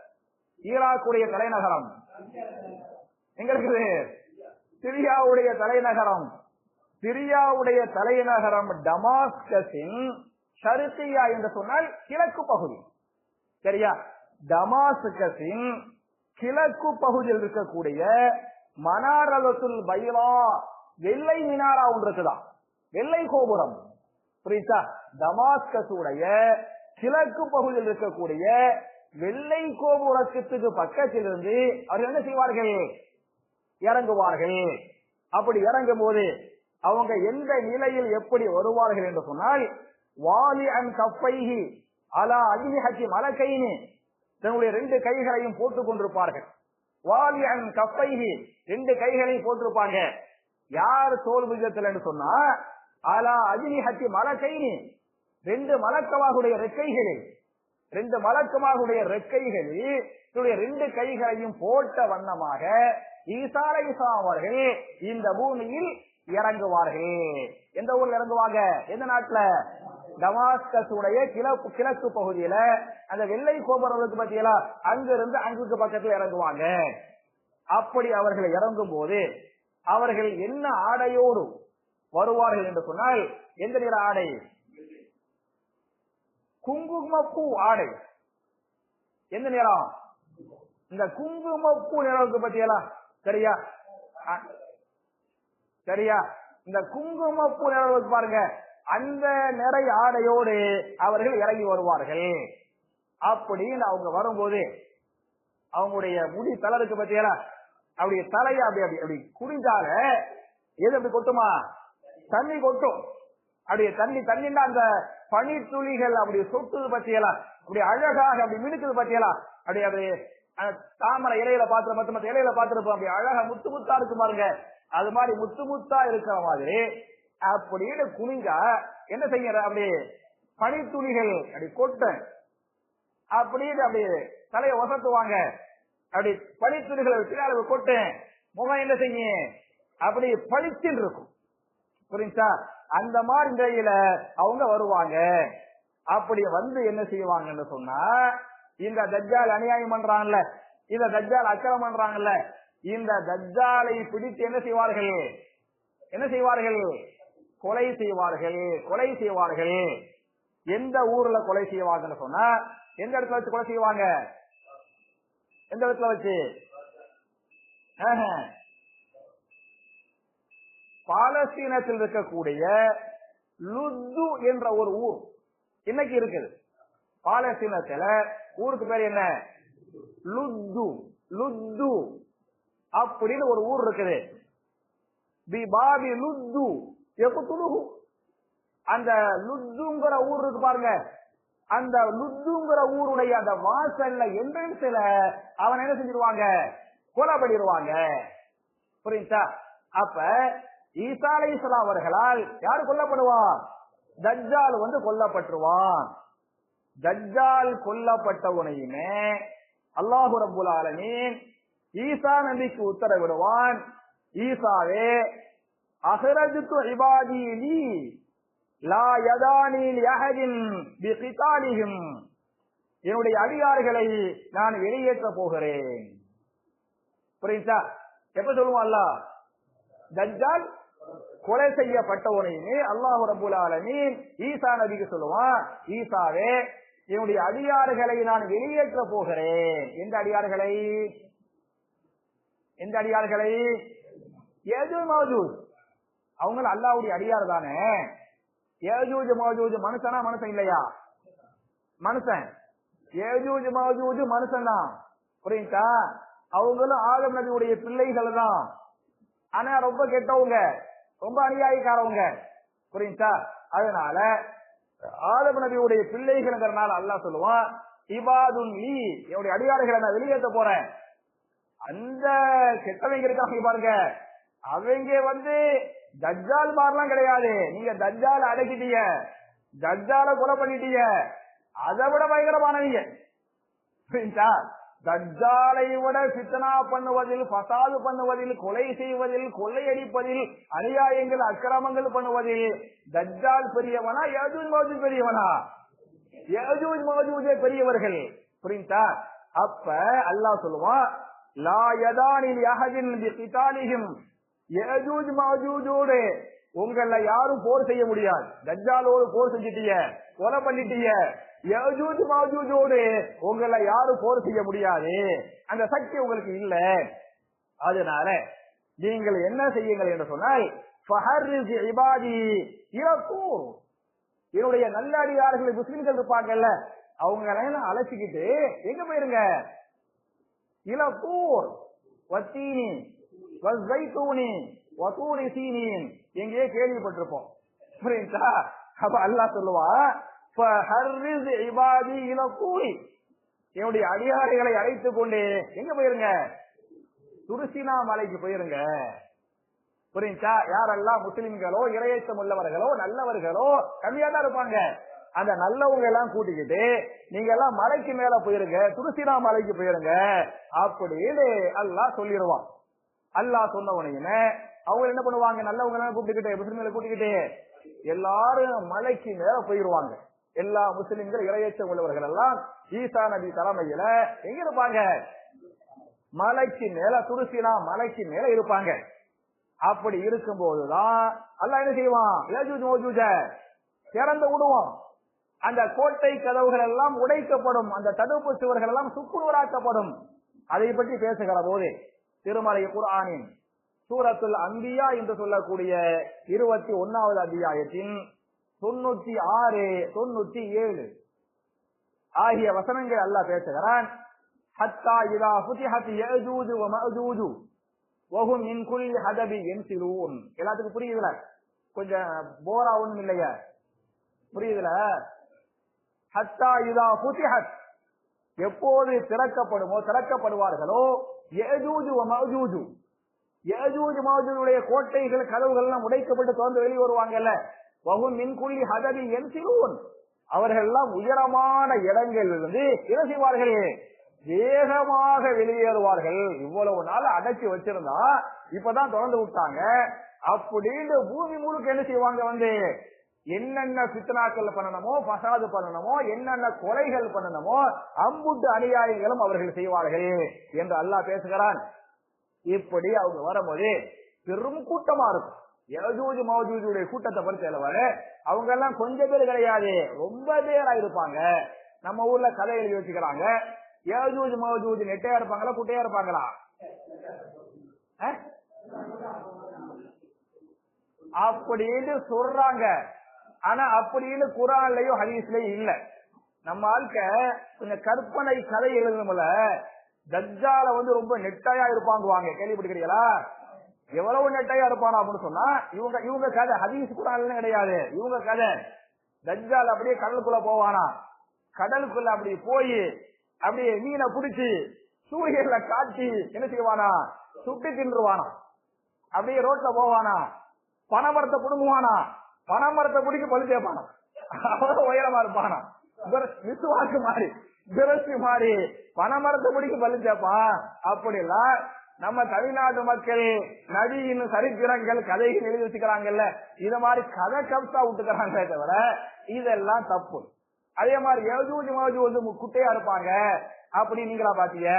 ஈராக்குடைய தலைநகரம், எங்களுக்கு சிரியாவுடைய தலைநகரம், சிரியாவுடைய தலைநகரம் டமாஸ்கஸின் ஷர்கியா என்று சொன்னால் கிழக்கு பகுதி. சரியா? டமாஸ்கஸின் கிழக்கு பகுதியில் இருக்கக்கூடிய மனாரத்துல் பைலா, வெள்ளை மினாரா ஒன்று இருக்குதான், வெள்ளை கோபுரம். புரியுதா? டமாஸ்கஸுடைய கிழக்கு பகுதியில் இருக்கக்கூடிய வெள்ளை கோபுரத்துக்கு பக்கத்திலிருந்து அவர்கள் என்ன செய்வார்கள், இறங்குவார்கள். அப்படி இறங்கும் போது அவங்க எந்த நிலையில் எப்படி வருவார்கள் என்று சொன்னால், வாலி அன் கஃபைஹி அலா அஜ்னிஹத்தி மலக்கைனி, தன்னுடைய ரெண்டு கைகளையும் போட்டுக் கொண்டிருப்பார்கள். வாலி அன் கஃபைஹி, ரெண்டு கைகளையும் போட்டிருப்பாங்க. யார் தோல் புஜத்தில் என்று சொன்னா, அலா அஜ்னிஹத்தி மலக்கைனி, ரெண்டு மலக்கமாகுடைய ரெக்கைகளில், ரெண்டு மலக்கமாகுடைய ரெக்கைகளில் தன்னுடைய ரெண்டு கைகளையும் போட்ட வண்ணமாக ஈசா அலைஹிஸ்ஸலாம் அவர்கள் இந்த பூமியில் இறங்குவார்கள். எந்த ஊர்ல இறங்குவாங்க, எந்த நாட்டுல, டமாஸ்கஸ் உடைய கிழக்கு பகுதியில அந்த வெள்ளை கோபுரம் பத்தியலா அங்கிருந்து அங்குக்கு பக்கத்துல இறங்குவாங்க. அப்படி அவர்கள் இறங்கும் போது அவர்கள் என்ன ஆடையோடு வருவார்கள் என்று சொன்னால், எந்த நிற ஆடை? குங்குமப்பூ ஆடை. எந்த நிறம்? இந்த குங்குமப்பூ நிறவுக்கு பத்தியெல்லாம் சரியா சரியா இந்த குங்குமப்பூ நிறவுக்கு பாருங்க, அந்த நிறை ஆடையோடு அவர்கள் இறங்கி வருவார்கள். அப்படின்னு அவங்க வரும்போது அவங்களுடைய முடி தளருக்கு பத்தியெல்லாம் அப்படியே தலைய அப்படி அப்படி அப்படி குடிஞ்சால எது அப்படி கொட்டுமா? தண்ணி கொட்டும். அப்படியே தண்ணின்னா அந்த பனி துளிகள் அப்படி சொட்டுது பத்தியெல்லாம் அப்படி அழகாக அப்படி மினுக்குது பத்தியெல்லாம் அப்படி அப்படி தாமரை இலையில பாத்துற மத்த இலையில பாத்துருப்போம். அப்படி அழகா முத்து முத்தா இருக்கு பாருங்க, அது மாதிரி முத்து முத்தா இருக்கிற மாதிரி அப்படின்னு குனிஞ்சா என்ன செய்யற, அப்படி பனித்துளிகள் அப்படி கொட்ட அப்படின்னு அப்படி தலையை வசத்துவாங்க. அப்படி பனித்துளிகள் பின்னால கொட்டு, முகம் என்ன செய்யும் அப்படி பளிச்சுன்னு இருக்கும். புரிஞ்சா? அந்த மாதிரி நிலையில அவங்க வருவாங்க. அப்படி வந்து என்ன செய்வாங்கன்னு சொன்னா, இந்த தஜ்ஜால் அநியாயம் பண்றாங்கல்ல, இந்த தஜ்ஜால் அக்கிரமம் பண்றாங்கல்ல, இந்த தஜ்ஜாலை பிடித்து என்ன செய்வார்கள்? என்ன செய்வார்கள்? கொலை செய்வார்கள். எந்த ஊர்ல கொலை செய்வாங்கன்னு சொன்னா, எந்த இடத்துல வச்சு கொலை செய்வாங்க? எந்த இடத்துல வச்சு? பாலஸ்தீனத்தில் இருக்கக்கூடிய லுத்து என்ற ஒரு ஊர் இன்னைக்கு இருக்குது. பாலஸ்தீனத்துல ஊருக்கு பேர் என்ன? லுத்து அப்படின்னு ஒரு ஊர் இருக்குது. அந்த லுத்துங்கிற ஊர் இருக்கு பாருங்க, அந்த லுத்துங்கிற ஊருடைய அந்த வாசல்ல என்ட்ரன்ஸ்ல அவன் என்ன செஞ்சிருவாங்க? கொலை பண்ணிடுவாங்க. புரியுதா? அப்ப ஈசா அலைஹிஸ்ஸலாம் அவர்களால் யாரு கொல்லப்படுவான்? தஜ்ஜால் வந்து கொல்லப்பட்டுருவான். தஜ்ஜால் கொல்லப்பட்டவனையுமே அல்லாஹு ரப்புல் ஆலமீன் ஈசா நபிக்கு உத்தரவிடுவான், ஈசாவே அஹ்ரஜ்து இபாதி லீ லா யதானி லிஅஹதின் பிகிதாலிஹிம், என்னுடைய அடியார்களை நான் வெளியேற்ற போகிறேன். புரியுதா? எப்ப சொல்லுவான் அல்லாஹ்? தஜ்ஜால் கொலை செய்யப்பட்டவனையுமே அல்லாஹு ரப்புல் ஆலமீன் ஈசா நபிக்கு சொல்லுவான், ஈசாவே என்னுடைய அடியார்களை நான் வெளியேற்ற போகிறேன். எந்த அடியார்களை? யஜூஜ் மஜூஜ். அவங்க அல்லாஹ்வுடைய அடியார் தானே. யஜூஜ் மஜூஜ் மனுஷனா? மனுஷன் இல்லையா? மனுஷன். யஜூஜ் மஜூஜ் மனுஷன் தான். புரியுதா? அவங்களும் ஆதம் நபியுடைய பிள்ளைகள் தான். ஆனா ரொம்ப கெட்டவங்க, ரொம்ப அநியாயக்காரவங்க. புரியுதா? அதனால ஆதம் நபியுடைய பிள்ளைகள்ங்கிறனால அல்லாஹ் சொல்லுவான், இபாதுன் லீ, என்னுடைய அடியார்களை நான் வெளியேற்ற போறேன். அந்த கெட்டவங்க இருக்காங்க பாருங்க, அவங்க வந்து தஜ்ஜால் மாதிரிலாம் கிடையாது. நீங்க தஜ்ஜால அடக்கிட்டீங்க, தஜ்ஜால கொலை பண்ணிட்டீங்க, அதை விட பயங்கரமானவங்க. புரியுதா? தஜ்ஜாலை விட ஃபித்னா பண்ணுவதில், ஃபசாது பண்ணுவதில், கொலை செய்வதில், கொள்ளையடிப்பதில், அநியாயங்கள் அக்கிரமங்கள் பண்ணுவதில் தஜ்ஜால் பெரியவனா யஜூஜ் மஜூஜ் பெரியவனா? யஜூஜ் மஜூஜே பெரியவர்கள். புரியுதா? அப்ப அல்லாஹ் சொல்லுவான், லா யதானி லிஅஹதின் பிகிதாலிஹிம், யஜூஜ் மஜூஜோடு உங்கள யாரும் போர் செய்ய முடியாது. தஜ்ஜாலோடு போர் செஞ்சிட்டீங்க, கொலை பண்ணிட்டீங்க. யஜூஜ் மஜூஜோடு உங்களை யாரும் போர் செய்ய முடியாது, அந்த சக்தி உங்களுக்கு இல்ல. அதனால நீங்கள் என்ன செய்யுங்கள் என்று சொன்னால், ஃபஹர்ரிஜ் இபாதி இலக்கூர், என்னுடைய நல்லடியார்கள் முஸ்லிம்கள் இருப்பாங்கல்ல, அவங்க எல்லாம் அழைச்சிக்கிட்டு எங்க போயிருங்க? இலக்கூர் வத்தீனி வஸ்ஸைத்தூனி வதூரி சீனின், எங்கேயே கேள்விப்பட்டிருப்போம். புரியுதா? அப்ப அல்லாஹ் சொல்லுவா, ஃபஹர்ரிஜ் இபாதி இலக்கூர், என்னுடைய அடியார்களை அழைத்துக் கொண்டு எங்க போயிருங்க? துருசினா மலைக்கு போயிருங்க. புரியுதா? யாரெல்லாம் முஸ்லிம்களோ இறையச்சம் உள்ளவர்களோ நல்லவர்களோ கம்மியா தான் இருப்பாங்க, அந்த நல்லவங்க எல்லாம் கூட்டிக்கிட்டு நீங்க எல்லாம் மலைக்கு மேல போயிருங்க, துருசினா மலைக்கு போயிருங்க அப்படின்னு அல்லாஹ் சொல்லிடுவான். அல்லாஹ் சொன்ன உடனே அவங்க என்ன பண்ணுவாங்க, நல்லவங்க எல்லாம் கூப்பிட்டுக்கிட்டு முஸ்லிம்களை கூட்டிக்கிட்டு எல்லாரும் மலைக்கு மேல போயிருவாங்க. எல்லா முஸ்லிம்கள் இரையச்சம் உள்ளவர்கள் எல்லாம் ஈசா நபி தலைமையில எங்க இருப்பாங்க, மலைக்கு மேல, துருசினா மலைக்கு மேல இருப்பாங்க. அப்படி இருக்கும் போதுதான் அல்லாஹ் என்ன செய்வான், யஜூஜ் மௌஜூஜ திறந்து விடுவான். அந்த கோட்டை கதவுகள் எல்லாம் உடைக்கப்படும், அந்த தடுப்பு சுவர்கள் எல்லாம் சுக்குநூறாக்கப்படும். அதை பற்றி பேசுகிற போது திருமலை குர்ஆனின் சூரத்துல் அன்பியா என்று சொல்லக்கூடிய 21வது அத்தியாயத்தின் 96, 97 ஆகிய வசனங்கள் அல்லாஹ் பேசுகிறான். ஹத்தா இதா ஃபுதிஹத் யஜூஜ் வ மஅஜூஜ் வஹும் மின் குல்லி ஹதபி யன்சிலூன். எல்லாத்துக்கும் புரியுதுல? கொஞ்சம் போரா ஒண்ணும் இல்லையா? புரியுதுல? ஹத்தா இதா ஃபுதிஹத், எப்போது திறக்கப்படுமோ, திறக்கப்படுவார்களோ, யஜூஜ் வ மஅஜூஜ், யஜூஜ் மஅஜூஜுடைய கோட்டைகள் கதவுகள் எல்லாம் உடைக்கப்பட்டு திறந்து வெளியே வருவாங்கல்ல. வஹும் மின் குல்லி ஹதபி யன்சிலூன், அவர்கள் எல்லாம் உயரமான இடங்களிலிருந்து என்ன செய்வார்கள், வேகமாக வெளியேறுவார்கள். இவ்வளவு நாள் அடைச்சி வச்சிருந்தா இப்பதான் திறந்து விட்டாங்க அப்படின்னு பூமி முழுக்க என்ன செய்வாங்க, வந்து என்னென்ன பித்னாக்கள் பண்ணணுமோ, பசாது பண்ணணுமோ, என்னென்ன கொலைகள் பண்ணணுமோ அம்புட்டு அநியாயங்களும் அவர்கள் செய்வார்கள் என்று அல்லாஹ் பேசுகிறான். இப்படி அவங்க வரும்போது பெரும் கூட்டமா இருக்கும். யஜூஜ் மௌஜூஜுடைய கூட்டத்தை பொறுத்தவரை அவங்க எல்லாம் கொஞ்சம் பேர் கிடையாது, ரொம்ப பேரா இருப்பாங்க. நம்ம ஊர்ல கதை எழுதி வச்சுக்கிறாங்க, யஜூஜ் மௌஜூஜ் நெட்டையா இருப்பாங்களா குட்டையா இருப்பாங்களா? அப்படின்னு சொல்றாங்க. ஆனா அப்படின்னு குர்ஆன்லயும் ஹதீஸ்லயும் இல்ல. நம்ம ஆட்க கொஞ்சம் கற்பனை கதை எழுதுனோம்ல, தஜ்ஜால வந்து ரொம்ப நெட்டையா இருப்பாங்குவாங்க, கேள்விப்பட்டிருக்கீங்களா? எவ்வளவு நெட்டையா இருப்பானா அப்படின்னு சொன்னா இவங்க கதை, ஹதீஸ் குர்ஆன்ல கிடையாது, இவங்க கதை. தஜ்ஜால் அப்படியே கடலுக்குள்ள போவானா, கடலுக்குள்ள அப்படி போய் அப்படியே மீனை பிடிச்சி சூரியன்ல காட்டி என்ன செய்வானா, சுட்டு தின்றுவானா. அப்படியே ரோட்ல போவானா, பனைமரத்தை புடுங்குவானா, பனைமரத்தை பிடிக்க பழு தேப்பானா, அவ்வளவு உயரமா இருப்பானா, விசுவாக்கு மாறி பிரசு மாறி பனைமரத்தை பிடிக்க பழு தேப்பான். அப்படிலாம் நம்ம தமிழ்நாட்டு மக்கள் நதியின் சரித்திரங்கள் கதைகள் எழுதி வச்சுக்கிறாங்கல்ல, இத மாதிரி கதை கப்சா விட்டுக்கிறாங்களே தவிர இதெல்லாம் தப்பு. அதே மாதிரி யஜூஜ் மௌஜூஜ் வந்து குட்டையா இருப்பாங்க அப்படி நீங்களா பாத்தீங்க?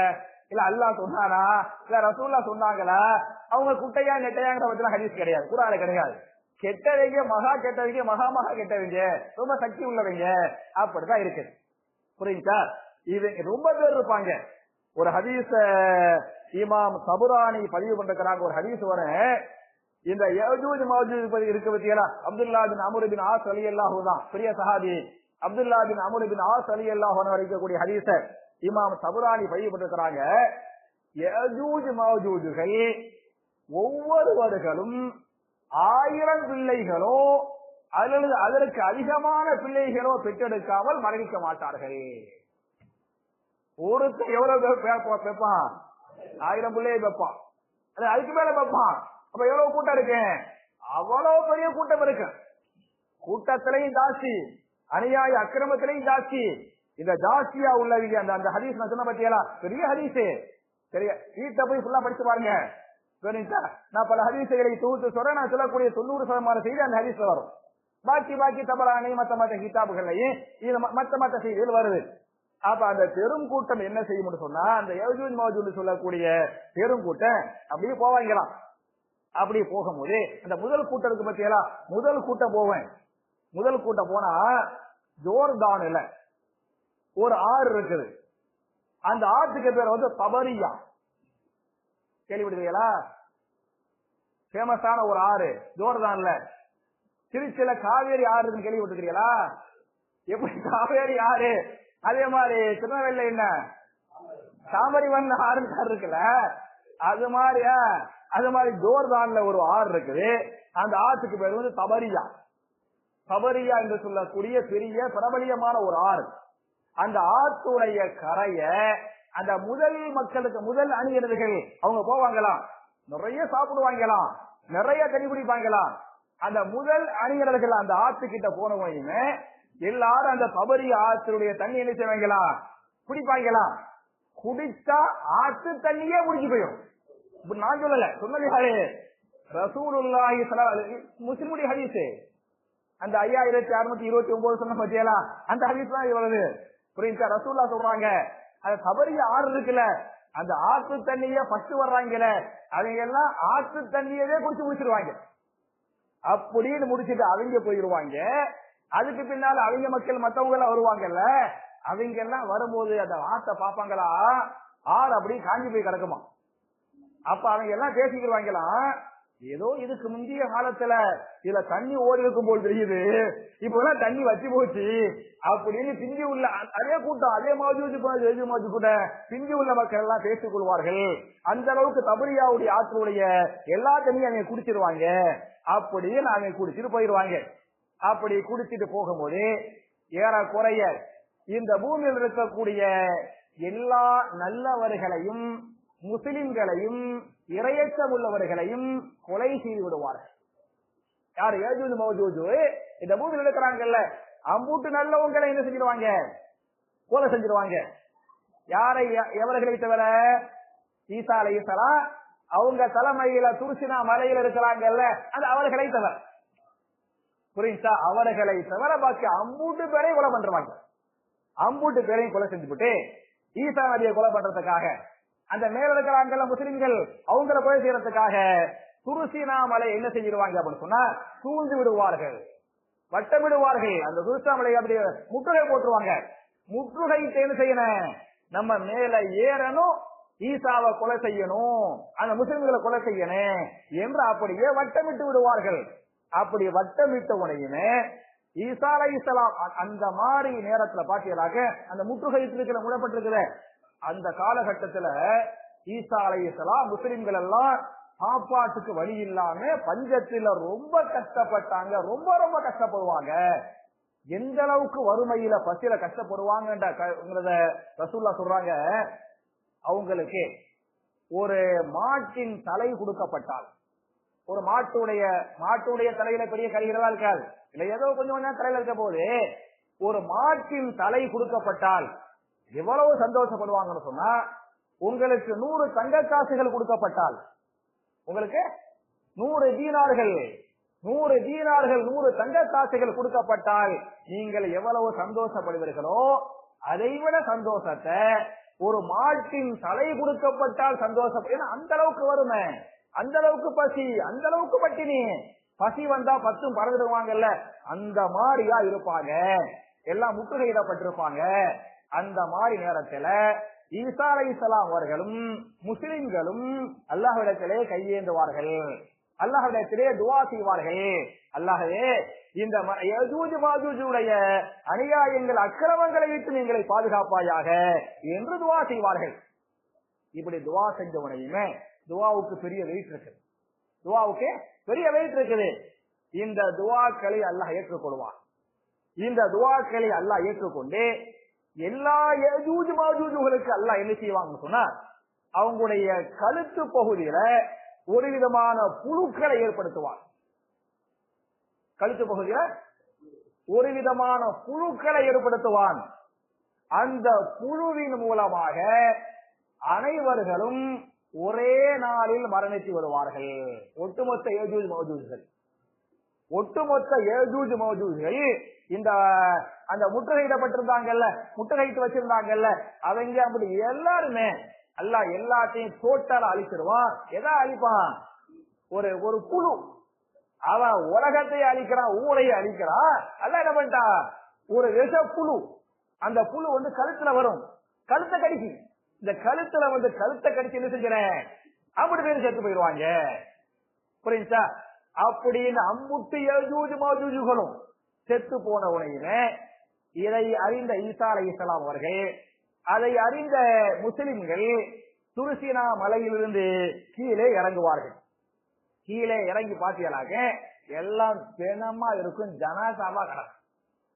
இல்ல அல்லாஹ் சொன்னானா, இல்ல ரசூல்லா சொன்னாங்களா? அவங்க குட்டையா நெட்டையாங்கிற பத்திலாம் ஹதீஸ் கிடையாது, குர்ஆன்ல கிடையாது. கெட்டவங்க, மகா கெட்டவங்க, மகா மகா கெட்டவங்க, ரொம்ப சக்தி உள்ளவங்க, அப்படிதான் இருக்கு. புரியுதா? இது ரொம்ப பேர் இருப்பாங்க. ஒரு ஹதீஸ இமாம் தபுரானி பதிவு பண்றாங்க. ஒரு ஹதீஸ் வர இந்த யஜூஜ் மௌஜூஜ் இருக்க பத்தியா, அப்துல்லா பின் அம்ர் பின் ஆஸ் ரலியல்லாஹு தான் பெரிய சஹாபி. அப்துல்லா பின் அம்ர் பின் ஆஸ் ரலியல்லாஹு அன்ஹு அறிவிக்கக்கூடிய ஹதீஸ இமாம் தபுரானி பதிவு பண்றாங்க. யஜூஜ் மௌஜூஜுகள் ஒவ்வொருவர்களும் 1000 பிள்ளைகளோ அல்லது அதற்கு அதிகமான பிள்ளைகளோ பெற்றெடுக்காமல் மரணிக்க மாட்டார்கள். ஒருத்தர் எவ்வளவு வைப்பான்? 1000 பிள்ளையை வைப்பான், அதுக்கு மேல வைப்பான். அப்ப எவ்வளவு கூட்டம் இருக்கு? அவ்வளவு பெரிய கூட்டம் இருக்கு. கூட்டத்திலையும் ஜாஸ்தி, அநியாய அக்கிரமத்திலையும் ஜாஸ்தி. இந்த ஜாஸ்தியா உள்ளவங்க அந்த ஹதீஸ் நான் சொன்ன பத்தியா, பெரிய ஹதீஸ். சரி, வீட்டை போய் ஃபுல்லா படிச்சு பாருங்க. நான் பல ஹதீசுகளை தொகுத்து சொல்றேன். நான் சொல்லக்கூடிய 90% செய்தி அந்த ஹதீஸ்ல வரும். பாக்கி தபரானி மத்த கிதாபுகள்லையும் இது மத்த செய்திகள் வருது. அப்ப அந்த பெரும் கூட்டம் என்ன செய்யும் சொன்னா, அந்த யஜூஜ் மௌஜூஜ் சொல்லக்கூடிய பெரும் கூட்டம் அப்படியே போவாங்களாம். அப்படி போகும்போது அந்த முதல் கூட்டத்துக்கு பத்தியா, முதல் கூட்டம் போவேன். முதல் கூட்டம் போனா ஜோர்தான்ல ஒரு ஆறு இருக்குது. அந்த ஆற்றுக்கு பேர் வந்து தபரியா. கேள்விப்படுவீங்களா? ஃபேமஸான ஒரு ஆறு ஜோர்தான்ல. திருச்சியில காவேரி ஆறு இருக்குன்னு கேள்விப்பட்டிருக்கீங்களா? எப்படி காவேரி ஆறு, அதே மாதிரி திருநெல்வேலியில என்ன தாமரிவன் ஆறு இருக்குல்ல, அது மாதிரியா, அது மாதிரி ஜோர்தான்ல ஒரு ஆறு இருக்குது. அந்த ஆற்றுக்கு பேர் வந்து தபரியா. தபரியா என்று சொல்லக்கூடிய பெரிய பிரபலியமான ஒரு ஆறு. அந்த ஆற்றுடைய கரைய அந்த முதல் மக்களுக்கு, முதல் அணியினர்கள் அவங்க போவாங்களாம், நிறைய சாப்பிடுவாங்களாம், நிறைய தண்ணி குடிப்பாங்களாம். அந்த முதல் அணியினர்கள் அந்த ஆற்றுக்கிட்ட போனவங்க எல்லாரும் அந்த தபரி ஆற்றுடைய தண்ணி என்ன செய்வாங்களா, குடிப்பாங்களாம். குடிச்சா ஆற்று தண்ணியே குடிச்சு போயிடும். நான் சொல்லல, சொன்னது ரசூலுல்லாஹி முஸ்லிமுடைய ஹதீஸ் அந்த 5629 சொன்ன பத்தியலா அந்த ஹதீஸ் தான் இவ்வளவு புரியுதா? ரசூலுல்லாஹ் சொல்றாங்க அந்த தபரிய ஆறு இருக்குல்ல, அந்த ஆற்று தண்ணிய ஃபர்ஸ்ட் வர்றாங்கல அவங்க எல்லாம் ஆற்று தண்ணியவே குடிச்சு முடிச்சிருவாங்க. அப்படின்னு முடிச்சுட்டு அவங்க போயிருவாங்க. அதுக்கு பின்னால அவங்க மக்கள் மத்தவங்க எல்லாம் வருவாங்கல்ல, அவங்க எல்லாம் வரும்போது அந்த ஆற்றை பாப்பாங்களா, ஆறு அப்படி காஞ்சி போய் கிடக்குமா. அப்ப அவங்க எல்லாம் பேசிக்கிடுவாங்களாம், ஏதோ இதுக்கு முந்தைய காலத்துல இதுல தண்ணி ஓடி இருக்கும் போல் தெரியுது, இப்ப எல்லாம் தண்ணி வச்சு போச்சு அப்படின்னு பிந்தி உள்ள அதே கூட்டம், அதே மாதிரி கூட பிந்தி உள்ள மக்கள் எல்லாம் பேசிக் கொள்வார்கள். அந்த அளவுக்கு தபரியாவுடைய ஆற்றுடைய எல்லா தண்ணியும் அவங்க குடிச்சிருவாங்க. அப்படின்னு அவங்க குடிச்சிட்டு போயிருவாங்க. அப்படி குடிச்சிட்டு போகும்போது ஏறக்குறைய இந்த பூமியில் இருக்கக்கூடிய எல்லா நல்லவர்களையும் முஸ்லிம்களையும் இரையச்சம் உள்ளவர்களையும் கொலை செய்து விடுவார்கள். யாரு? யஜூஜ் மௌஜூஜ் இந்த பூமியில் இருக்கிறாங்கல்ல, அம்பூட்டு நல்லவங்களை என்ன செஞ்சிருவாங்க? கொலை செஞ்சிருவாங்க. யாரை? எவர்களை தவிர? ஈசா அலைஹிஸ்ஸலாம் அவங்க தலைமையில துர்சினா மலையில இருக்கிறாங்கல்ல, அது அவர்களை தவிர. புரியுதா? அவர்களை தவிர பாக்கி அம்பூட்டு பேரை கொலை பண்றாங்க. அம்பூட்டு பேரையும் கொலை செஞ்சுட்டு ஈசா நபியை கொலை பண்றதுக்காக அந்த மேல இருக்கிறாங்கல்ல முஸ்லிம்கள், அவங்கள கொலை செய்யறதுக்காக துருசினா மலை என்ன செஞ்சிருவாங்க அப்படின்னு சொன்னா சூழ்ந்து விடுவார்கள், வட்டமிடுவார்கள். அந்த துருசினா மலை அப்படி முற்றுகை போட்டுருவாங்க. முற்றுகை என்ன செய்யணும்? நம்ம மேல ஏறணும், ஈசாவை கொலை செய்யணும், அந்த முஸ்லிம்களை கொலை செய்யணும் என்று அப்படியே வட்டமிட்டு விடுவார்கள். அப்படி வட்டமிட்ட உடனே ஈசா அலைஹிஸ்ஸலாம் அந்த மாதிரி நேரத்துல பாத்தீங்கன்னாக்க அந்த முற்றுகை மூடப்பட்டிருக்கிற அந்த காலகட்டத்துல ஈசா அலைஹிஸ்ஸலாம் முஸ்லிம்கள் எல்லாம் சாப்பாட்டுக்கு வழி இல்லாம பஞ்சத்துல ரொம்ப கஷ்டப்பட்டாங்க. ரொம்ப ரொம்ப கஷ்டப்படுவாங்க. எந்த அளவுக்கு வறுமையில பசியில கஷ்டப்படுவாங்கன்றத ரசூலுல்லாஹ் சொல்றாங்க. அவங்களுக்கு ஒரு மாட்டின் தலை கொடுக்கப்பட்டால், ஒரு மாட்டுடைய தலையில பெரிய கறிகளா இருக்காது, இல்ல ஏதோ கொஞ்சம் கொஞ்சம் தலையில இருக்க போது ஒரு மாட்டின் தலை கொடுக்கப்பட்டால் எவ்வளவு சந்தோஷப்படுவாங்கன்னு சொன்னா, உங்களுக்கு 100 தங்க காசுகள் கொடுக்கப்பட்டால், உங்களுக்கு 100 தீனார்கள் 100 தங்க காசுகள் கொடுக்கப்பட்டால் நீங்கள் எவ்வளவு சந்தோஷப்படுவீர்களோ அதைவிட சந்தோஷத்தை ஒரு மாட்டின் தலை கொடுக்கப்பட்டால் சந்தோஷம். அந்த அளவுக்கு வருமே, அந்த அளவுக்கு பசி, அந்த அளவுக்கு பட்டினி. பசி வந்தா 10 பறந்துடுவாங்கல்ல, அந்த மாதிரியா இருப்பாங்க. எல்லாம் முற்றுகையிடப்பட்டிருப்பாங்க. அந்த மாதிரி நேரத்துல ஈசா அலைஹிஸ்ஸலாம் அவர்களும் முஸ்லிம்களும் அல்லாஹ்விடத்திலே கையேந்துவார்கள், அல்லாஹ்விடத்திலே துஆ செய்வார்கள். அல்லாஹ்வே இந்த யஜூஜ் மாஜூஜுடைய அநியாயங்கள் அக்கிரமங்களை விட்டு எங்களை பாதுகாப்பாயாக என்று துஆ செய்வார்கள். இப்படி துஆ செஞ்ச உடனே துஆவுக்கு பெரிய வெயிட் இருக்குது. துஆவுக்கு பெரிய வெயிட் இருக்குது. இந்த துஆக்களை அல்லாஹ் ஏற்றுக்கொள்வான். இந்த துஆக்களை அல்லாஹ் ஏற்றுக்கொண்டு எல்லா யஜூஜ் மாஜூஜுகளுக்கு அல்லாஹ் என்ன செய்வாங்கன்னு சொன்னா, அவங்களுடைய கழுத்து பகுதியில ஒரு விதமான புழுக்களை ஏற்படுத்துவார். கழுத்து பகுதியில ஒரு விதமான புழுக்களை ஏற்படுத்துவான். அந்த புழுவின் மூலமாக அனைவர்களும் ஒரே நாளில் மரணித்து வருவார்கள். ஒட்டுமொத்த யஜூஜ் மௌஜூஜ்கள், ஒட்டுமொத்த யஜூஜ் மௌஜூஜ்கள் இந்த அந்த முற்றுகையிடப்பட்டிருந்தாங்கல்ல, முற்றுகையிட்டு வச்சிருந்தாங்கல்ல, அவங்க அப்படி எல்லாருமே அல்லாஹ் எல்லாத்தையும் டோட்டலா அழிச்சிருவான். எதா அழிப்பான்? ஒரு புழு. அவன் உலகத்தை அழிக்கிறான், ஊரையை அழிக்கிறான். அல்லாஹ் என்ன பண்ணிட்டா, ஒரு விஷ புழு. அந்த புழு கழுத்துல வரும், கழுத்தை கடிக்கு. இந்த கழுத்துல கழுத்தை கடிச்சு என்ன செஞ்சேன், அப்படி பேர் செத்து போயிடுவாங்க. புரியுதா? அப்படின்னு அம்புட்டு யஜூஜ் மாஜூஜுகளும் செத்து போன உடனே இதை அறிந்த ஈசா அலைஹிஸ்ஸலாம் அவர்கள், அதை அறிந்த முஸ்லிம்கள் துருசினா மலையிலிருந்து கீழே இறங்குவார்கள். கீழே இறங்கி பார்த்தீங்களாக்க எல்லாம் பிணமா இருக்கும், ஜனாசாவா கிடக்கும்.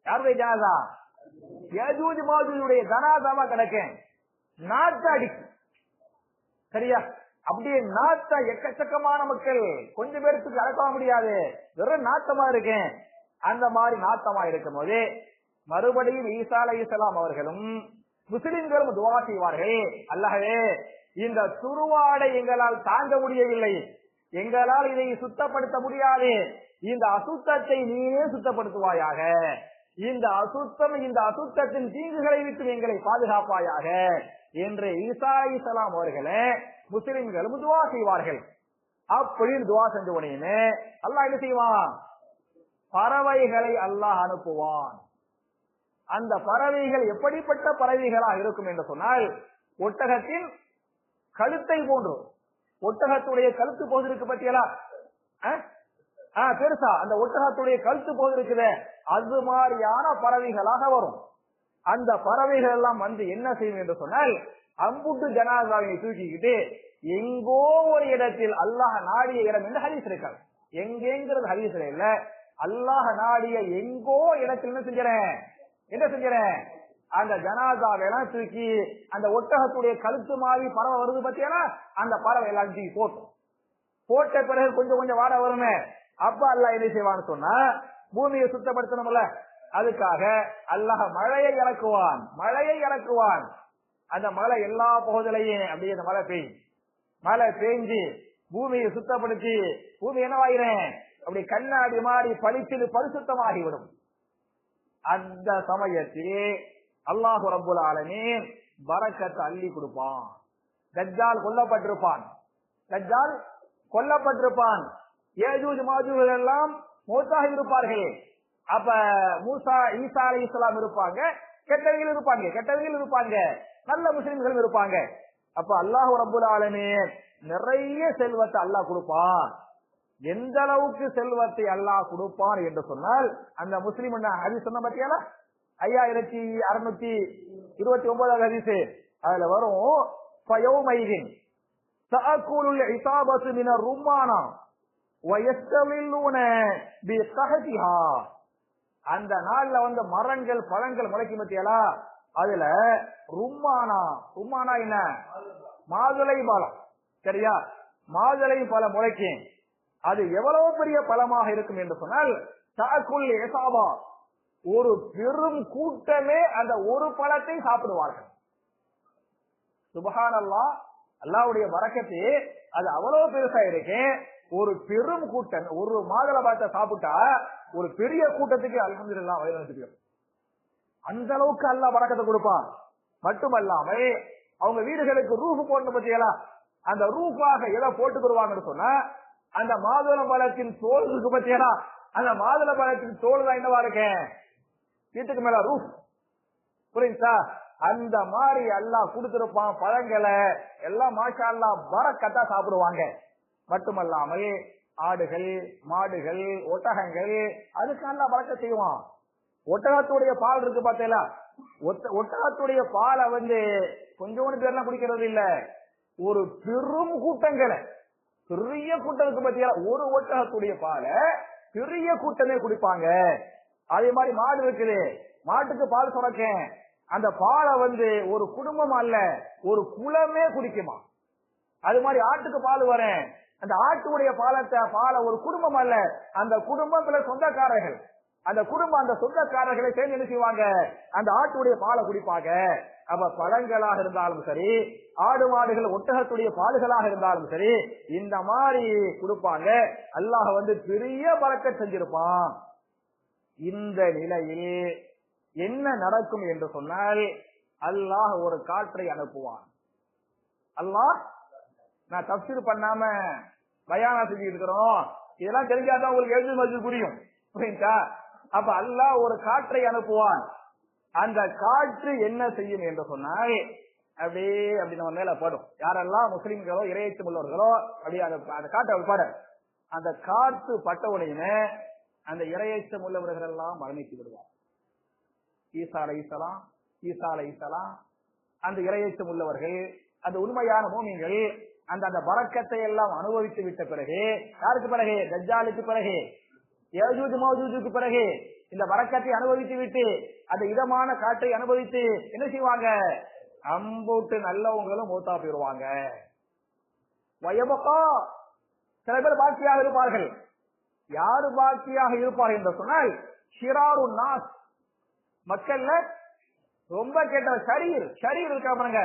யாருடைய ஜனாசா? யஜூஜ் மாஜூஜுடைய ஜனாசாவா கிடக்கும். நாட்டை அடிக்கும். சரியா? அப்படியே நாட்டா எக்கச்சக்கமான மக்கள், கொஞ்சம் பேருக்கு அடக்க முடியாது, வெறும் நாட்டமா இருக்கேன். அந்த மாதிரி நாட்டமா இருக்கும் போது மறுபடியும் ஈசா அலைஹிஸ்ஸலாம் அவர்களும் முஸ்லிம்களும் துஆ செய்வார்கள். அல்லாஹ்வே இந்த துருவாடை எங்களால் தாங்க முடியவில்லை, எங்களால் இதை சுத்தப்படுத்த முடியாது, இந்த அசுத்தத்தை நீயே சுத்தப்படுத்துவாயாக, இந்த அசுத்தத்தின் தீங்குகளை விட்டு எங்களை பாதுகாப்பாயாக என்று ஈசா அலைஹிஸ்ஸலாம் அவர்களே முஸ்லிம்களும் துஆ செய்வார்கள். அப்படின்னு துஆ செஞ்ச உடனே அல்லாஹ் என்ன செய்வான்? பறவைகளை அல்லாஹ் அனுப்புவான். அந்த பறவைகள் எப்படிப்பட்ட பறவைகளாக இருக்கும் என்று சொன்னால், ஒட்டகத்தின் கழுத்தை போன்று, ஒட்டகத்துடைய கழுத்து போது இருக்கு பத்தியலா பெருசா, அந்த ஒட்டகத்துடைய கழுத்து போது இருக்குது, அது மாதிரியான பறவைகளாக வரும். அந்த பறவைகள் எல்லாம் வந்து என்ன செய்யும் என்று சொன்னால், அம்புட்டு ஜனாசாவை தூக்கிக்கிட்டு எங்கோ ஒரு இடத்தில் அல்லாஹ் நாடிய இடம் என்று ஹதீஸ் இருக்காது. எங்கேங்கிறது ஹதீஸ்ல இல்ல, அல்லாஹ் நாடிய எங்கோ இடத்தில் என்ன செஞ்சேன் அந்த ஜனாசாவெல்லாம் தூக்கி அந்த ஒட்டகத்துடைய கழுத்து மாதிரி பறவை வருது பத்தியானா, அந்த பறவை எல்லாம் தூக்கி போட்ட பிறகு கொஞ்சம் கொஞ்சம் வாட வருமே, அப்ப அல்லாஹ் என்ன செய்வான்னு சொன்னா பூமியை சுத்தப்படுத்தணும்ல, அதுக்காக அல்லாஹ் மழையை இறக்குவான். அந்த மழை எல்லா பகுதியிலையும் அப்படியே அந்த மழை பெய்ஞ்சு பூமியை சுத்தப்படுத்தி பூமி என்னவாயிரும், அப்படி கண்ணாடி மாறி பளிச்சு பரிசுத்தமாகிவிடும். அந்த சமயத்தில் அல்லாஹ் ரப்புல் ஆலமீன் பரக்கத்தை அள்ளி கொடுப்பான். தஜ்ஜால் கொல்லப்பட்டிருப்பான். யஜூஜ் மாஜூஜ் எல்லாம் மௌத்தாகி இருப்பார்கள். அப்ப ஈசா அலைஹிஸ்ஸலாம் இருப்பாங்க, கெட்டவர்கள் இருப்பாங்க, நல்ல முஸ்லிம்கள் இருப்பாங்க. அப்ப அல்லாஹ் ரப்புல் ஆலமீன் நிறைய செல்வத்தை அல்லாஹ் கொடுப்பான். எந்த அளவுக்கு செல்வத்தை அல்லாஹ் கொடுப்பான் என்று சொன்னால், அந்த முஸ்லிம் ஹதீஸ் சொன்ன பத்தியால 5629 ஹதீஸ், அதுல வரும் ஃபயௌமைதின் தஅகுலுல் இஸாபத்து மினர் ரும்மானா வயஸ்தவில்லூன பிகஹதிஹா. அந்த நாள்ல வந்து மரங்கள் பழங்கள் முளைக்கும் பத்தியாலா, அதுல ரும்மானா என்ன, மாதுளை பழம், சரியா, மாதுளை பழம் முளைக்கும். அது எவ்வளவு பெரிய பழமாக இருக்கும் என்று சொன்னால், தஅகுல் இஸாபா, ஒரு பெரும் கூட்டமே அந்த ஒரு பழத்தை சாப்பிடுவார்கள். சுப்ஹானல்லாஹ், அல்லாஹ்வுடைய பரக்கத்து அது அவ்வளவு பெருசா இருக்கு. ஒரு பெரும் கூட்டம் ஒரு மாதுளை பழத்தை சாப்பிட்டா ஒரு பெரிய கூட்டத்துக்கு அல்ஹம்துலில்லாஹ் வயிறு, அந்த அளவுக்கு அல்லாஹ் பரக்கத்தை கொடுப்பான். மட்டுமல்லாமல் அவங்க வீடுகளுக்கு ரூஃப் போடணும் பத்தியலா, அந்த ரூஃபாக எதை போட்டுக்குருவாங்கன்னு சொன்னா, அந்த மாதுளை பழத்தின் தோல் இருக்கு பத்தியலா, அந்த மாதுளை பழத்தின் தோல் தான் என்னவா இருக்கேன் வீட்டுக்கு மேல ரூஃப், புரியுதா? அந்த மாதிரி அல்லாஹ் கொடுத்திருப்பான். பழங்களை எல்லாம் மாஷா அல்லாஹ் பரக்கத்தா சாப்பிடுவாங்க. மட்டுமல்லாமல் ஆடுகள், மாடுகள், ஒட்டகங்கள், அதுக்கு அல்லாஹ் பரக்கத் செய்வான். ஒட்டகத்துடைய பால் இருக்கு பார்த்தீங்களா, ஒட்டகத்துடைய பாலை வந்து கொஞ்சோண்டு பேர்லாம் குடிக்கிறது இல்ல, ஒரு பெரும் கூட்டங்களை, பெரிய கூட்டத்துக்கு பத்தியா ஒரு ஒட்டகத்துடைய பாலை பெரிய கூட்டமே குடிப்பாங்க. அதே மாதிரி மாடு இருக்குது, மாட்டுக்கு பால் சுரக்க, அந்த பாலை வந்து ஒரு குடும்பம் அல்ல ஒரு குலமே குடிக்குமா. அது மாதிரி ஆட்டுக்கு பால் வரேன், அந்த ஆட்டுடைய பாலை ஒரு குடும்பம் அல்ல, அந்த குடும்பத்துல சொந்தக்காரர்கள், அந்த குடும்பம் அந்த சொந்தக்காரர்களை சேர்ந்து என்ன செய்வாங்க, அந்த ஆட்டுடைய பாலை குடிப்பாங்க. அப்ப பழங்களாக இருந்தாலும் சரி, ஆடு மாடுகள் ஒட்டகத்துடைய பால்களாக இருந்தாலும் சரி, இந்த மாதிரி கொடுப்பாங்க. அல்லாஹ் வந்து பெரிய பரக்கத் செஞ்சிருப்பான். இந்த நிலையில் என்ன நடக்கும் என்று சொன்னால், அல்லாஹ் ஒரு காற்றை அனுப்புவான். அல்லாஹ், நான் தஃப்சீர் பண்ணாம பயானா செஞ்சுட்டு இருக்கிறோம், இதெல்லாம் தெரிஞ்சாதான் உங்களுக்கு எழுது மஜ்து புரியும், புரியுதா? அப்ப அல்லாஹ் ஒரு காற்றை அனுப்புவான். அந்த காற்று என்ன செய்யும் என்று சொன்னால், அப்படியே அப்படி நம்ம மேல படும். யாரெல்லாம் முஸ்லிம்களோ இறையச்சம் உள்ளவர்களோ அப்படியே அந்த காற்றை பட, அந்த காற்று பட்ட உடனே அந்த இறையச்சம் உள்ளவர்கள் எல்லாம் மரணித்து விடுவார். ஈசா அலைஹிஸ்ஸலாம் அந்த இறையச்சம் உள்ளவர்கள், அந்த உண்மையான மூமின்கள் அந்த பரக்கத்தை எல்லாம் அனுபவித்து விட்ட பிறகு, யாருக்கு பிறகு? தஜ்ஜாலுக்கு பிறகு, யஜூஜ் மௌஜூஜுக்கு பிறகு இந்த பரக்கத்தை அனுபவித்து விட்டு அந்த இதமான காற்றை அனுபவித்து என்ன செய்வாங்க? அம்பூட்டு நல்லவங்களும் மூத்தா போயிருவாங்க. வயபகா, சில பேர் பாக்கியாக இருப்பார்கள். யாரு பாக்கியாக இருப்பார்கள் என்று சொன்னால், ஷிராரு நாஸ், மக்கள்ல ரொம்ப கேட்ட ஷரீர் இருக்கா பாருங்க,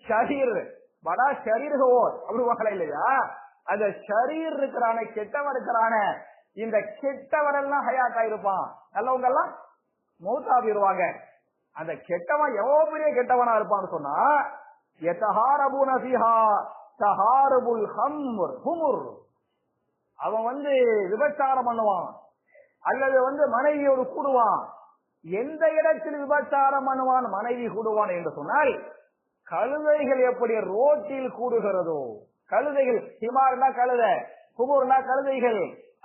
ஷரீர் படா ஷரீர் ஹோர் அப்படி வாங்கல இல்லையா, அந்த ஷரீர் இருக்கிறான, கெட்டவன் இருக்கிறான, இந்த கெட்டவன் எல்லாம் ஹயாத்தா இருப்பான், நல்லவங்க எல்லாம் மௌத்தா போயிருவாங்க. அந்த கெட்டவன் எவ்வளவு பெரிய கெட்டவனா இருப்பான்னு சொன்னா, யதஹாரபூன ஃபீஹா தஹாரபுல் ஹுமுர், அவன் விபச்சாரம் பண்ணுவான் அல்லது மனைவியோடு கூடுவான். எந்த இடத்தில் விபச்சாரம் பண்ணுவான், மனைவி கூடுவான் என்று சொன்னால், கழுதைகள் எப்படி ரோட்டில் கூடுகிறதோ, கழுதைகள், ஹிமார்னா கழுதை, குமுர்னா கழுதைகள்,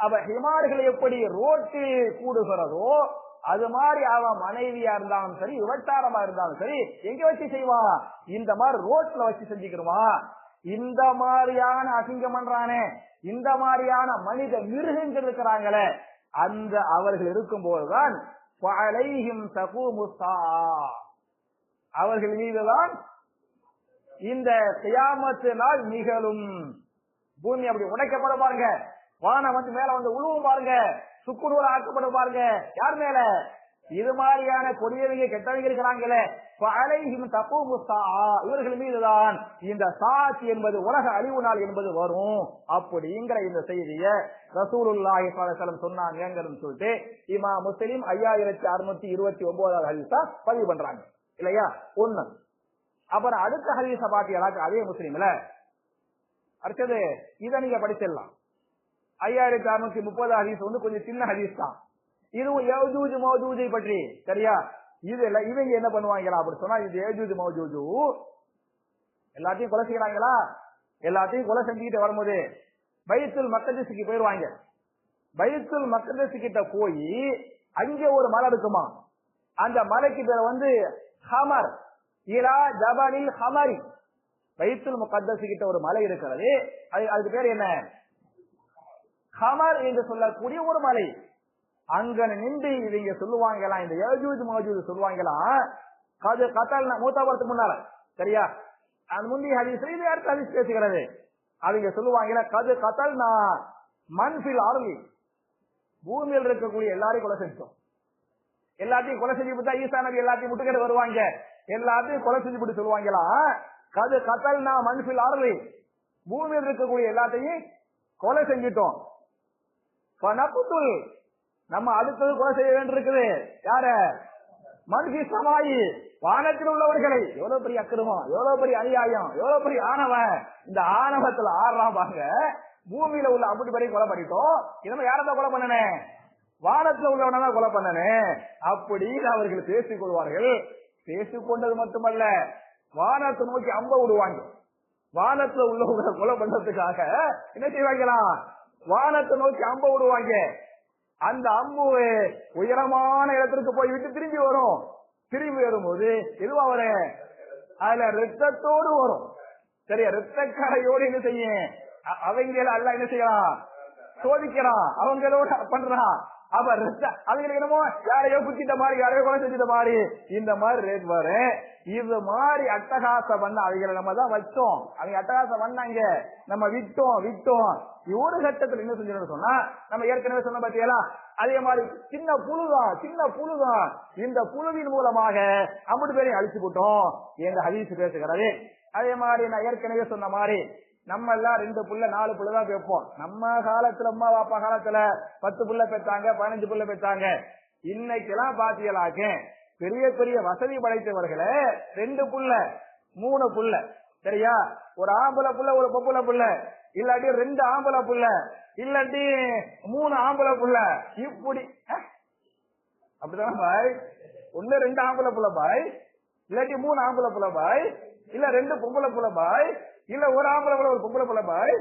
அவ ஹிமார்கள் எப்படி ரோட்டில் கூடுகிறதோ அது மாதிரி அவன் மனைவியா இருந்தாலும் சரி, விபச்சாரமா இருந்தாலும் சரி, எங்க வச்சு செய்வான், இந்த மாதிரி ரோட்ல வச்சு செஞ்சுக்கிடுவான். இந்த மாதிரியான அசிங்கம் பண்றானே, இந்த மாதிரியான மனித மிருகங்கள் இருக்கிறாங்களே, அந்த அவர்கள் இருக்கும் போதுதான் அவர்கள் மீதுதான் இந்த கியாமத்து நாள் நிகழும். பூமி அப்படி உடைக்கப்பட பாருங்க, வானம் மேல உழுவும் பாருங்க, சுக்குநூறு ஆக்கப்பட பாருங்க. யார் மேல? இது மாதிரியான கொடியவங்க கெட்டவங்க இருக்கிறாங்களே, இவர்கள் மீதுதான் இந்த சாட்சி என்பது, உலக அழிவு நாள் என்பது வரும். அப்படிங்கிற இந்த செய்தியை ரசூலுல்லாஹி ஸல்லல்லாஹு அலைஹி வஸல்லம் சொன்னாங்கன்னு சொல்லிட்டு இமாம் முஸ்லிம் 5629 ஹதீஸா பதிவு பண்றாங்க இல்லையா? ஒண்ணு. அப்புறம் அடுத்த ஹதீஸ பாத்தீங்களா, அதே முஸ்லிம்ல அடுத்தது இதை நீங்க படிச்சிடலாம். 5630 ஹதீஸ் கொஞ்சம் சின்ன ஹதீஸ் தான். இதுவும் யஜூஜ் மௌஜூஜை பற்றி, சரியா? இதுல இவங்க என்ன பண்ணுவாங்களா அப்படி சொன்னா, இது யஜூஜ் மௌஜூஜு எல்லாத்தையும் கொலை செய்யறாங்களா, எல்லாத்தையும் கொலை செஞ்சுக்கிட்டு வரும்போது பைத்துல் மக்தஸுக்கு போயிருவாங்க. பைத்துல் மக்தஸ் கிட்ட போய் அங்கே ஒரு மலை இருக்குமா, அந்த மலைக்கு பேர் ஹமர், இலா ஜபலில் ஹமரி. பைத்துல் முகத்தஸ் கிட்ட ஒரு மலை இருக்கிறது, அதுக்கு பேர் என்ன, ஹமர் என்று சொல்லக்கூடிய ஒரு மலை. அங்க நின்று இவங்க சொல்லுவாங்கலாம், இந்த யஜூஜ் மௌஜூஜ் சொல்லுவாங்கலாம், கது கத்தல் மூத்தாபுரத்துக்கு முன்னால, சரியா? அந்த முந்தைய ஹதீஸ் இது அடுத்த ஹதீஸ் பேசுகிறது. அவங்க சொல்லுவாங்க, கது கத்தல் மன்பில் ஆர்வி, பூமியில் இருக்கக்கூடிய எல்லாரையும் கொலை செஞ்சோம். எல்லாத்தையும் கொலை செஞ்சு விட்டா ஈசா நபி எல்லாத்தையும் முட்டுக்கிட்டு வருவாங்க, எல்லாத்தையும் கொலை செஞ்சு விட்டு சொல்லுவாங்களா, கது கத்தல் மன்பில் ஆர்வி, பூமியில் இருக்கக்கூடிய எல்லாத்தையும் கொலை செஞ்சிட்டோம். நம்ம அடுத்தது கொலை செய்ய வேண்டியிருக்குது யார, மனுஷி சமாயி, வானத்தில் உள்ளவர்களை. எவ்வளவு பெரிய அக்கிரமம், எவ்வளவு பெரிய அநியாயம், எவ்வளவு பெரிய ஆணவன். இந்த ஆணவத்துல ஆடுறான் பாருங்க. பூமியில உள்ள அப்படி பெரிய கொலை பண்ணிட்டோம், இனிமே யாரதான் கொலை பண்ணனே, வானத்துல உள்ளவனதான் கொலை பண்ணனே அப்படின்னு அவர்கள் பேசிக் கொள்வார்கள். பேசிக்கொண்டது மட்டுமல்ல, வானத்தை நோக்கி அம்ப விடுவாங்க. வானத்துல உள்ளவங்களை கொலை பண்றதுக்காக என்ன செய்வாங்களாம், வானத்தை நோக்கி அம்ப விடுவாங்க. அந்த அம்பு உயரமான இடத்திற்கு போய் விட்டு திரும்பி வரும். திரும்பி வரும்போது எதுவா வரும், அதுல ரத்தத்தோடு வரும், சரியா? ரத்த கரையோடு என்ன செய்யும், அவங்கள அல்ல என்ன செய்யலாம், சோதிக்கிறான், அவங்களோட பண்றான். அப்ப ரத்த அவங்களுக்கு என்னமோ யாரையோ குத்திட்ட மாதிரி, யாரையோ கொலை செஞ்சிட்ட மாதிரி இந்த மாதிரி ரேட் வரும். இது மாதிரி அட்டகாசம் பண்ண அவங்களை நம்ம தான் வச்சோம், அவங்க அட்டகாசம் பண்ணாங்க, நம்ம விட்டோம். ஒரு கட்டத்தில் என்ன செஞ்சோம்னு சொன்னா, நம்ம ஏற்கனவே சொன்ன பாத்தீங்களா, அதே மாதிரி சின்ன புழுதான், இந்த புழுவின் மூலமாக 50 பேரையும் அழிச்சு போட்டோம் என்ற ஹதீஸ் பேசுகிறது. அதே மாதிரி நான் ஏற்கனவே சொன்ன மாதிரி நம்ம எல்லாம் 2 புள்ள 4 புள்ள தான் வைப்போம். நம்ம காலத்துல அம்மா பாப்பா காலத்துல 10 புள்ள பெற்றாங்க, 15 புள்ள பெற்றாங்க. இன்னைக்கு எல்லாம் பாத்தீங்களாக்க பெரிய பெரிய வசதி படைத்தவர்களே 2 புள்ள 3 புள்ள, சரியா? ஒரு ஆம்பளை புள்ள ஒரு பொம்பளை புள்ள, இல்லாட்டி 2 ஆம்பளை புள்ள, இல்லாட்டி 3 ஆம்பளை புள்ள, இப்படி அப்படிதான் பாய். 1 2 ஆம்பளை புள்ள பாய், இல்லாட்டி 3 ஆம்பளை புள்ள பாய், இல்ல 2 பொம்பளை புள்ள பாய், இல்ல ஒரு ஆம்பளை புள்ள ஒரு பொம்பளை புள்ள பாய்.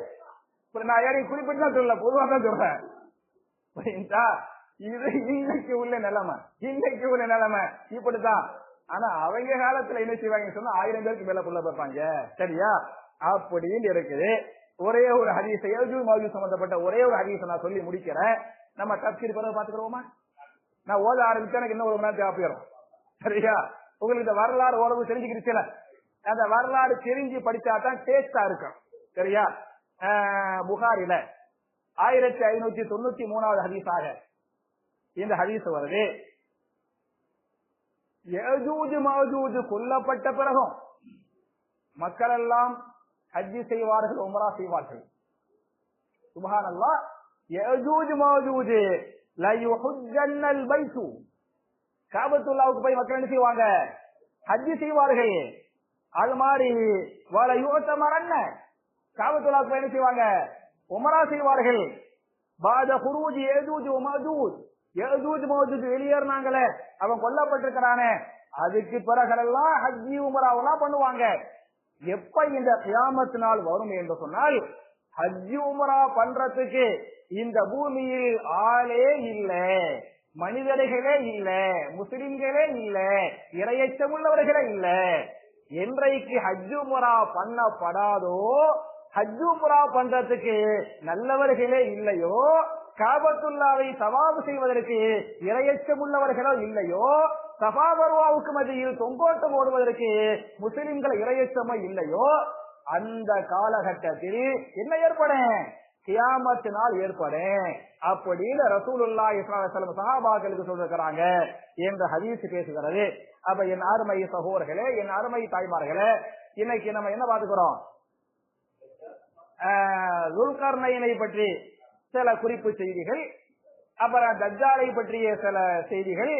நான் யாரையும் குறிப்பிட்டு தான் சொல்லல, பொதுவா தான் சொல்றேன். இது இன்னைக்கு உள்ள நிலைமை இப்படித்தான். ஆனா அவங்க காலத்துல என்ன செய்வாங்க சொன்னா 1000 பேருக்கு மேல புள்ள பார்ப்பாங்க, சரியா? அப்படின்னு இருக்குது. ஒரே ஒரு ஹதீஸ், யஜூஜ் மௌஜூஜ் சம்பந்தப்பட்ட ஒரே ஒரு ஹதீஸ் நான் சொல்லி முடிக்கிறேன். நம்ம தப்சீர் பிறகு பாத்துக்கிறோமா? நான் ஓத ஆரம்பிச்சா எனக்கு இன்னும் 1 மணி நேரம் தேவைப்படும், சரியா? உங்களுக்கு இந்த வரலாறு ஓரளவு தெரிஞ்சுக்கிடுச்சுல, அந்த வரலாறு தெரிஞ்சு படிச்சாதான் டேஸ்டா இருக்கும், சரியா? புகாரில 1593வது ஹதீஸாக இந்த ஹதீஸ் வருது. யஜூஜ் மௌஜூஜ் கொல்லப்பட்ட பிறகும் மக்கள் எல்லாம் ஹஜ் செய்வார்கள், உம்ரா செய்வார்கள். சுப்ஹானல்லாஹ். யஜூஜ் மஜூஜ் லா யுஹஜ்ஜன்னல் பைத்து, காபத்துல்லாவுக்கு போய் மக்கள் என்ன செய்வாங்க? ஹஜ் செய்வார்கள். அது மாதிரி வல யுத்தமரன்ன, காபத்துல்லாவுக்கு போய் என்ன செய்வாங்க? உம்ரா செய்வார்கள். பாத குரூஜ் யஜூஜ் மஜூஜ், யஜூஜ் மஜூஜ் வெளியேறினாங்களே, அவன் கொல்லப்பட்டிருக்கிறானே, அதுக்கு பிறகெல்லாம் ஹஜ்ஜி உம்ராவெல்லாம் பண்ணுவாங்க. எப்ப இந்த கியாமத் நாள் வரும் என்று சொன்னால், ஹஜ்ஜி உம்ரா பண்றதுக்கு இந்த பூமியில் ஆளே இல்ல, மனிதர்களே இல்ல, முஸ்லிம்களே இல்ல, இறையச்சமுள்ளவர்களே இல்ல. என்றைக்கு ஹஜ் உம்ரா பண்ணப்படாதோ, ஹஜ் உம்ரா பண்றதுக்கு நல்லவர்களே இல்லையோ, காபத்துல்லாவை தவாப் செய்வதற்கு இறையச்சம் உள்ளவர்களோ இல்லையோ, சஃபா மர்வாவுக்கு மத்தியில் தொங்கோட்டம் ஓடுவதற்கு முஸ்லிம்கள் இறையச்சமோ இல்லையோ, அந்த காலகட்டத்தில் என்ன ஏற்படும்? கியாமத் நாள் ஏற்படும். அப்படின்னு ரசூலுல்லாஹி ஸல்லல்லாஹு அலைஹி வஸல்லம் சஹாபாக்களுக்கு சொல்லிருக்கிறாங்க என்ற ஹதீஸ் பேசுகிறது. அப்ப என் அருமை சகோதரர்களே, என் அருமை தாய்மார்களே, இன்னைக்கு நம்ம என்ன பாத்துக்கிறோம்? துல்கர்னைனை பற்றி சில குறிப்பு செய்திகள், அப்புறம் தஜ்ஜாலை பற்றிய சில செய்திகள்,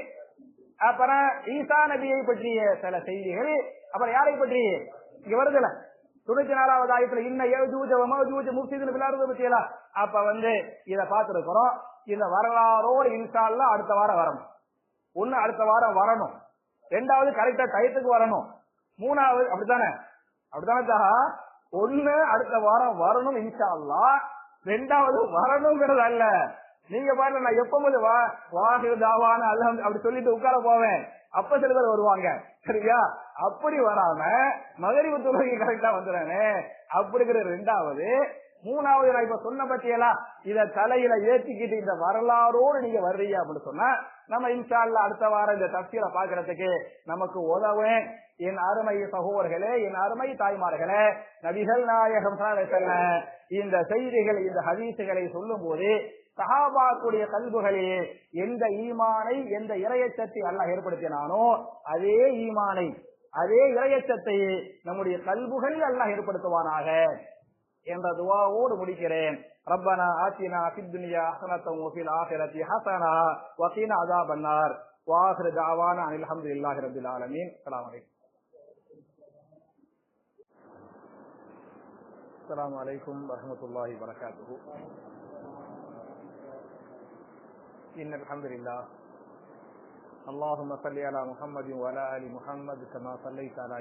அப்புறம் ஈசா நபியை பற்றிய சில செய்திகள், அப்புறம் யாரை பற்றி இங்க வருதுல 94வது ஆயத்துல இன்ன யஜூஜ வமஜூஜ முஃப்ஸிதுன ஃபில் அர்தி பத்தியலா. அப்ப இத பார்த்திருக்கிறோம். இந்த வரலாறோடு இன்ஷா அல்லாஹ் அடுத்த வாரம் வரணும். ஒண்ணு அடுத்த வாரம் வரணும், ரெண்டாவது கரெக்டா டயத்துக்கு வரணும், மூணாவது அப்படித்தானே தாஹா, ஒண்ணு அடுத்த வாரம் வரணும் இன்ஷா அல்லாஹ், ரெண்டாவது வரணுங்கிறது அல்ல. நீங்க பாருங்க, நான் எப்போது வாஹிர் தாவான அல்ஹம் அப்படி சொல்லிட்டு உட்கார போவேன், அப்ப சில பேர் வருவாங்க, சரியா? அப்படி வராம மகரிபு தொழுகை கரெக்டா வந்துடுறானே அப்படிங்கிற ரெண்டாவது. மூணாவது, நான் இப்ப சொன்ன பத்தியெல்லாம் இத தலையில ஏத்திக்கிட்டு இந்த வரலாறோடு நீங்க வர்றீங்க அப்படின்னு சொன்னா, நம்ம இன்ஷா அல்லாஹ் அடுத்த வாரம் இந்த தஃசீரை பாக்குறதுக்கு நமக்கு உதவும். என் அருமை சகோதரர்களே, என் அருமை தாய்மார்களே, நபிகள் நாயகம் ஸல்லல்லாஹு அலைஹி வஸல்லம் இந்த செய்திகள், இந்த ஹதீசுகளை சொல்லும் போது சஹாபாக்குடைய கல்புகளில் எந்த ஈமானை, எந்த இறையச்சத்தை அல்லாஹ் ஏற்படுத்தினானோ அதே ஈமானை, அதே இறையச்சத்தை நம்முடைய கல்புகளில் அல்லாஹ் ஏற்படுத்துவானாக என்ற துஆவோடு முடிக்கிறேன். ரப்பனா ஆத்தினா ஃபித் துன்யா ஹஸனத்தன் வ ஃபில் ஆখিরাতি ஹஸனா வ கீனா அஸாபன்னார். வ ஆகிரு தஅவானா அனில் ஹம்துலில்லாஹி ரப்பில் ஆலமீன். அஸ்ஸலாமு அலைக்கும். அஸ்ஸலாமு அலைக்கும் வரஹ்மத்துல்லாஹி வ பரகாத்துஹு. இன்னல் ஹம்துலில்லாஹ் اللهم صل على محمد وعلى ال محمد كما صليت على